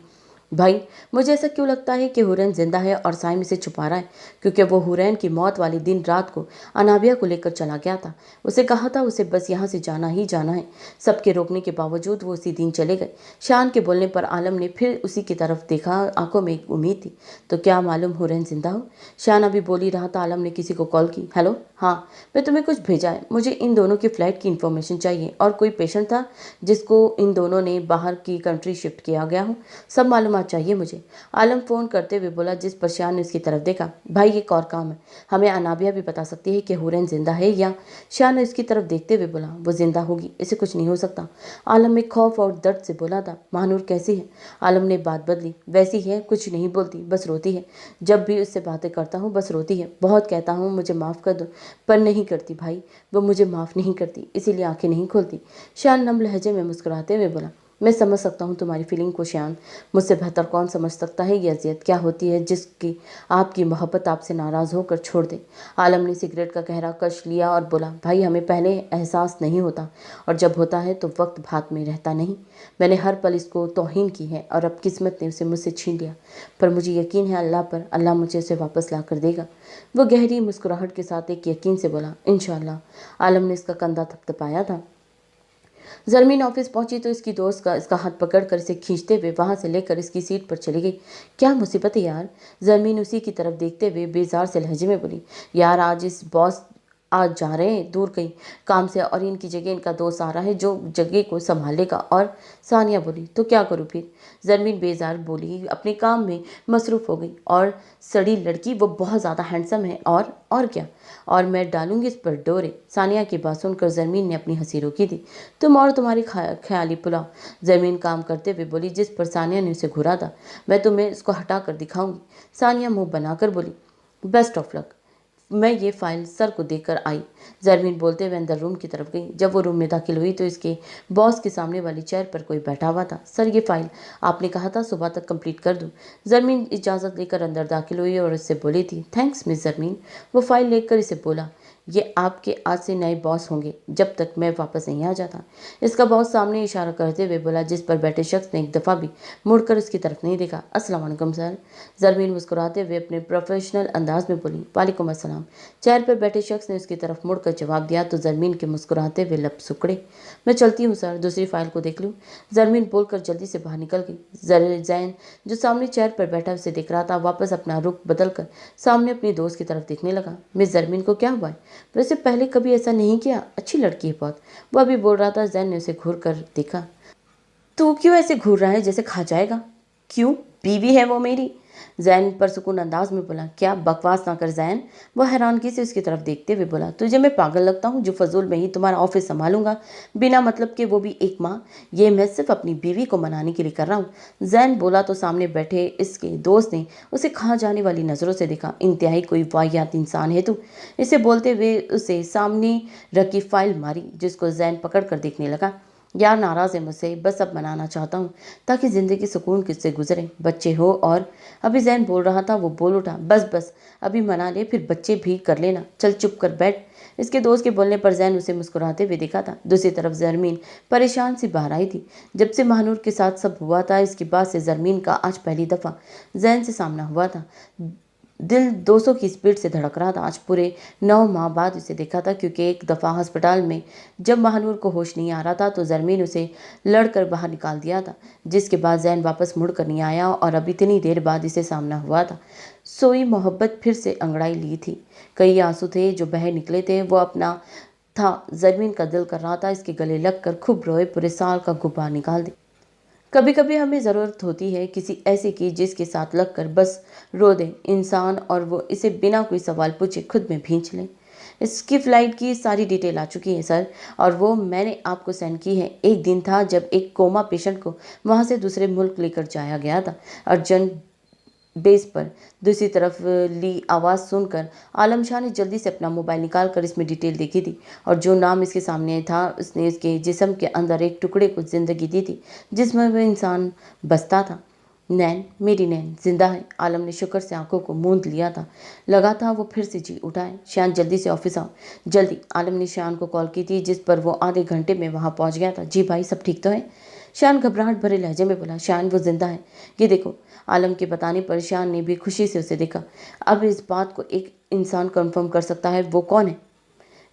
भाई मुझे ऐसा क्यों लगता है कि हुरैन जिंदा है और साइम इसे छुपा रहा है, क्योंकि वो हुरैन की मौत वाले दिन रात को अनाबिया को लेकर चला गया था। उसे कहा था उसे बस यहाँ से जाना ही जाना है। सबके रोकने के बावजूद वो उसी दिन चले गए। शान के बोलने पर आलम ने फिर उसी की तरफ देखा। आंखों में एक उम्मीद थी। तो क्या मालूम हुरैन जिंदा हो? शान अभी बोल ही रहा था, आलम ने किसी को कॉल की। हेलो, हाँ मैं तुम्हें कुछ भेजा है, मुझे इन दोनों की फ़्लाइट की इन्फॉर्मेशन चाहिए और कोई पेशेंट था जिसको इन दोनों ने बाहर की कंट्री शिफ्ट किया गया हो, सब मालूमात चाहिए मुझे। आलम फ़ोन करते हुए बोला, जिस पर शान ने इसकी तरफ देखा। भाई एक और काम है, हमें अनाबिया भी बता सकती है कि हुरैन जिंदा है या? शान ने इसकी तरफ देखते हुए बोला, वो जिंदा होगी, इसे कुछ नहीं हो सकता। आलम में खौफ और दर्द से बोला था। महानूर कैसी है? आलम ने बात बदली। वैसी है, कुछ नहीं बोलती, बस रोती है। जब भी उससे बातें करता हूँ बस रोती है। बहुत कहता हूँ मुझे माफ़ कर दो, पर नहीं करती भाई, वो मुझे माफ़ नहीं करती, इसीलिए आंखें नहीं खोलती। शान नम लहजे में मुस्कुराते हुए बोला, मैं समझ सकता हूँ तुम्हारी फीलिंग को श्यान। मुझसे बेहतर कौन समझ सकता है ये अजियत क्या होती है जिसकी आपकी मोहब्बत आपसे नाराज़ होकर छोड़ दे। आलम ने सिगरेट का गहरा कश लिया और बोला, भाई हमें पहले एहसास नहीं होता और जब होता है तो वक्त हाथ में रहता नहीं। मैंने हर पल इसको तौहीन की है और अब किस्मत ने उसे मुझसे छीन लिया, पर मुझे यकीन है अल्लाह पर, अल्लाह मुझे उसे वापस ला कर देगा। वो गहरी मुस्कुराहट के साथ एक यकीन से बोला, इंशाअल्लाह। आलम ने इसका कंधा थपथपाया था। जरमीन ऑफिस पहुंची तो इसकी दोस्त का इसका हाथ पकड़कर इसे खींचते हुए वहां से लेकर इसकी सीट पर चली गई। क्या मुसीबत है यार? जरमीन उसी की तरफ देखते हुए बेजार से लहजे में बोली, यार आज इस बॉस आज जा रहे हैं दूर कहीं काम से और इनकी जगह इनका दोस्त आ रहा है जो जगह को संभालेगा। और सानिया बोली, तो क्या करूँ फिर? जरमीन बेजार बोली, अपने काम में मसरूफ़ हो गई। और सड़ी लड़की, वो बहुत ज़्यादा हैंडसम है। और क्या? और मैं डालूंगी इस पर डोरे। सानिया की बात सुनकर जरमीन ने अपनी हंसी रोकी थी। तुम और तुम्हारी ख्याली पुलाव, जरमीन काम करते हुए बोली, जिस पर सानिया ने उसे घुरा था। मैं तुम्हें इसको हटा कर दिखाऊंगी। सानिया मुंह बनाकर बोली, बेस्ट ऑफ लक। मैं ये फाइल सर को देकर आई। जरमीन बोलते हुए अंदर रूम की तरफ गई। जब वो रूम में दाखिल हुई तो इसके बॉस के सामने वाली चेयर पर कोई बैठा हुआ था। सर ये फाइल आपने कहा था सुबह तक कंप्लीट कर दूं। जरमीन इजाज़त लेकर अंदर दाखिल हुई और इससे बोली थी, थैंक्स मिस जरमीन। वो फाइल लेकर इसे बोला, ये आपके आज से नए बॉस होंगे जब तक मैं वापस नहीं आ जाता। इसका बॉस सामने इशारा करते हुए बोला, जिस पर बैठे शख्स ने एक दफ़ा भी मुड़कर उसकी तरफ नहीं देखा। अस्सलाम वालेकुम सर। जरमीन मुस्कुराते हुए अपने प्रोफेशनल अंदाज में बोली, वालेकुम अस्सलाम। चेयर पर बैठे शख्स ने उसकी तरफ मुड़कर जवाब दिया तो जरमीन के मुस्कुराते हुए लब सुकड़े। मैं चलती हूँ सर, दूसरी फाइल को देख लूँ। जरमीन बोलकर जल्दी से बाहर निकल गई। जैन जो सामने चेयर पर बैठा उसे देख रहा था, वापस अपना रुख बदलकर सामने अपनी दोस्त की तरफ देखने लगा। मिस जरमीन को क्या हुआ है? वैसे पहले कभी ऐसा नहीं किया, अच्छी लड़की है बहुत। वो अभी बोल रहा था। जैन ने उसे घूर कर देखा। तू क्यों ऐसे घूर रहा है जैसे खा जाएगा? क्यों, बीवी है वो मेरी। जैन परसुकून अंदाज में बोला। क्या बकवास ना कर जैन। वो हैरानगी से उसकी तरफ देखते हुए बोला, तुझे मैं पागल लगता हूँ जो फजूल में ही तुम्हारा ऑफिस संभालूंगा बिना मतलब के, वो भी एक माँ। ये मैं सिर्फ अपनी बीवी को मनाने के लिए कर रहा हूँ। जैन बोला तो सामने बैठे इसके दोस्त ने उसे खा जाने वाली नज़रों से देखा। इंतहाई कोई वाहियात इंसान है तू। इसे बोलते हुए उसे सामने रखी फाइल मारी जिसको जैन पकड़ कर देखने लगा। यार नाराज़ है मुझसे, बस अब मनाना चाहता हूँ ताकि ज़िंदगी सुकून से गुजरे। बच्चे हो और अभी जैन बोल रहा था वो बोल उठा, बस बस अभी मना ले फिर बच्चे भी कर लेना। चल चुप कर बैठ। اس کے دوست کے بولنے پر زین اسے مسکراتے ہوئے دیکھا تھا۔ دوسری طرف زرمین پریشان سی باہر آئی تھی۔ جب سے مہنور کے ساتھ سب ہوا تھا، اس کے بعد سے زرمین کا آج پہلی دفعہ زین سے سامنا ہوا تھا۔ دل 200 کی سپیڈ سے دھڑک رہا تھا۔ آج پورے 9 ماہ بعد اسے دیکھا تھا، کیونکہ ایک دفعہ ہسپتال میں جب مہنور کو ہوش نہیں آ رہا تھا تو زرمین اسے لڑ کر باہر نکال دیا تھا، جس کے بعد زین واپس مڑ کر نہیں آیا اور اب اتنی دیر بعد اسے سامنا ہوا تھا۔ سوئی محبت پھر سے انگڑائی لی تھی۔ کئی آنسو تھے جو بہہ نکلے تھے، وہ اپنا تھا۔ زرمین کا دل کر رہا تھا اس کے گلے لگ کر خوب روئے، پورے سال کا غبار نکال دے۔ کبھی کبھی ہمیں ضرورت ہوتی ہے کسی ایسے کی جس کے ساتھ لگ کر بس رو دے انسان، اور وہ اسے بنا کوئی سوال پوچھے خود میں بھینچ لے۔ اس کی فلائٹ کی ساری ڈیٹیل آ چکی ہے سر، اور وہ میں نے آپ کو سینڈ کی ہے۔ ایک دن تھا جب ایک کوما پیشنٹ کو وہاں سے دوسرے ملک لے کر جایا گیا تھا، ارجنٹ بیس پر۔ دوسری طرف لی آواز سن کر عالم شاہ نے جلدی سے اپنا موبائل نکال کر اس میں ڈیٹیل دیکھی تھی، اور جو نام اس کے سامنے تھا اس نے اس کے جسم کے اندر ایک ٹکڑے کو زندگی دی تھی جس میں وہ انسان بستا تھا۔ نین، میری نین زندہ ہے۔ عالم نے شکر سے آنکھوں کو موند لیا تھا، لگا تھا وہ پھر سے جی اٹھا ہے۔ شیان جلدی سے آفس آؤ، جلدی۔ عالم نے شیان کو کال کی تھی جس پر وہ آدھے گھنٹے میں وہاں پہنچ گیا تھا۔ جی بھائی، سب ٹھیک تو ہے؟ شیان گھبراہٹ بھرے لہجے میں بولا۔ شیان، وہ زندہ ہے، یہ دیکھو۔ عالم کے بتانے پر شیان نے بھی خوشی سے اسے دیکھا۔ اب اس بات کو ایک انسان کنفرم کر سکتا ہے، وہ کون ہے؟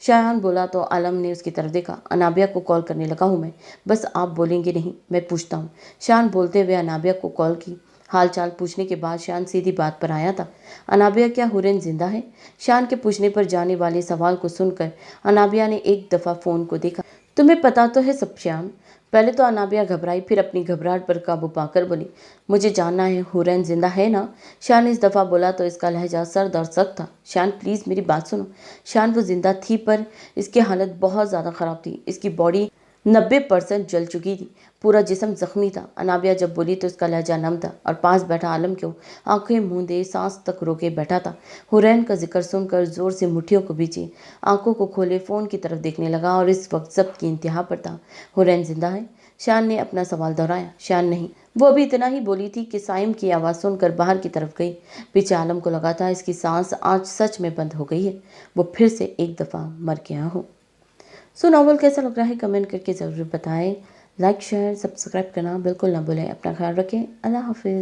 شیان بولا تو عالم نے اس کی طرف دیکھا۔ انابیہ کو کال کرنے لگا ہوں میں، بس آپ بولیں گے نہیں، میں پوچھتا ہوں۔ شیان بولتے ہوئے انابیہ کو کال کی۔ حال چال پوچھنے کے بعد شیان سیدھی بات پر آیا تھا۔ انابیہ، کیا ہورین زندہ ہے؟ شیان کے پوچھنے پر جانے والے سوال کو سن کر انابیہ نے ایک دفعہ فون کو دیکھا۔ تمہیں پتا تو ہے سب شیان؟ پہلے تو انابیہ گھبرائی، پھر اپنی گھبراہٹ پر قابو پا کر بولی، مجھے جاننا ہے ہورین زندہ ہے نا؟ شیان اس دفعہ بولا تو اس کا لہجہ سرد اور سخت تھا۔ شیان پلیز میری بات سنو۔ شیان، وہ زندہ تھی پر اس کی حالت بہت زیادہ خراب تھی۔ اس کی باڈی 90% جل چکی تھی، پورا جسم زخمی تھا۔ انابیہ جب بولی تو اس کا لہجہ نم تھا، اور پاس بیٹھا عالم کو آنکھیں موندے سانس تک روکے بیٹھا تھا۔ ہورین کا ذکر سن کر زور سے مٹھیوں کو بھیجی، آنکھوں کو کھولے فون کی طرف دیکھنے لگا اور اس وقت ضبط کی انتہا پر تھا۔ ہورین زندہ ہے؟ شیان نے اپنا سوال دہرایا۔ شیان، نہیں۔ وہ ابھی اتنا ہی بولی تھی کہ سائم کی آواز سن کر باہر کی طرف گئی۔ پیچھے عالم کو لگا تھا اس کی سانس آج سچ میں بند ہو گئی ہے، وہ پھر سے ایک دفعہ مر گیا ہو۔ ناول کیسا لگ رہا ہے کمنٹ کر کے ضرور بتائیں۔ لائک، شیئر، سبسکرائب کرنا بالکل نہ بھولیں۔ اپنا خیال رکھیں۔ اللہ حافظ۔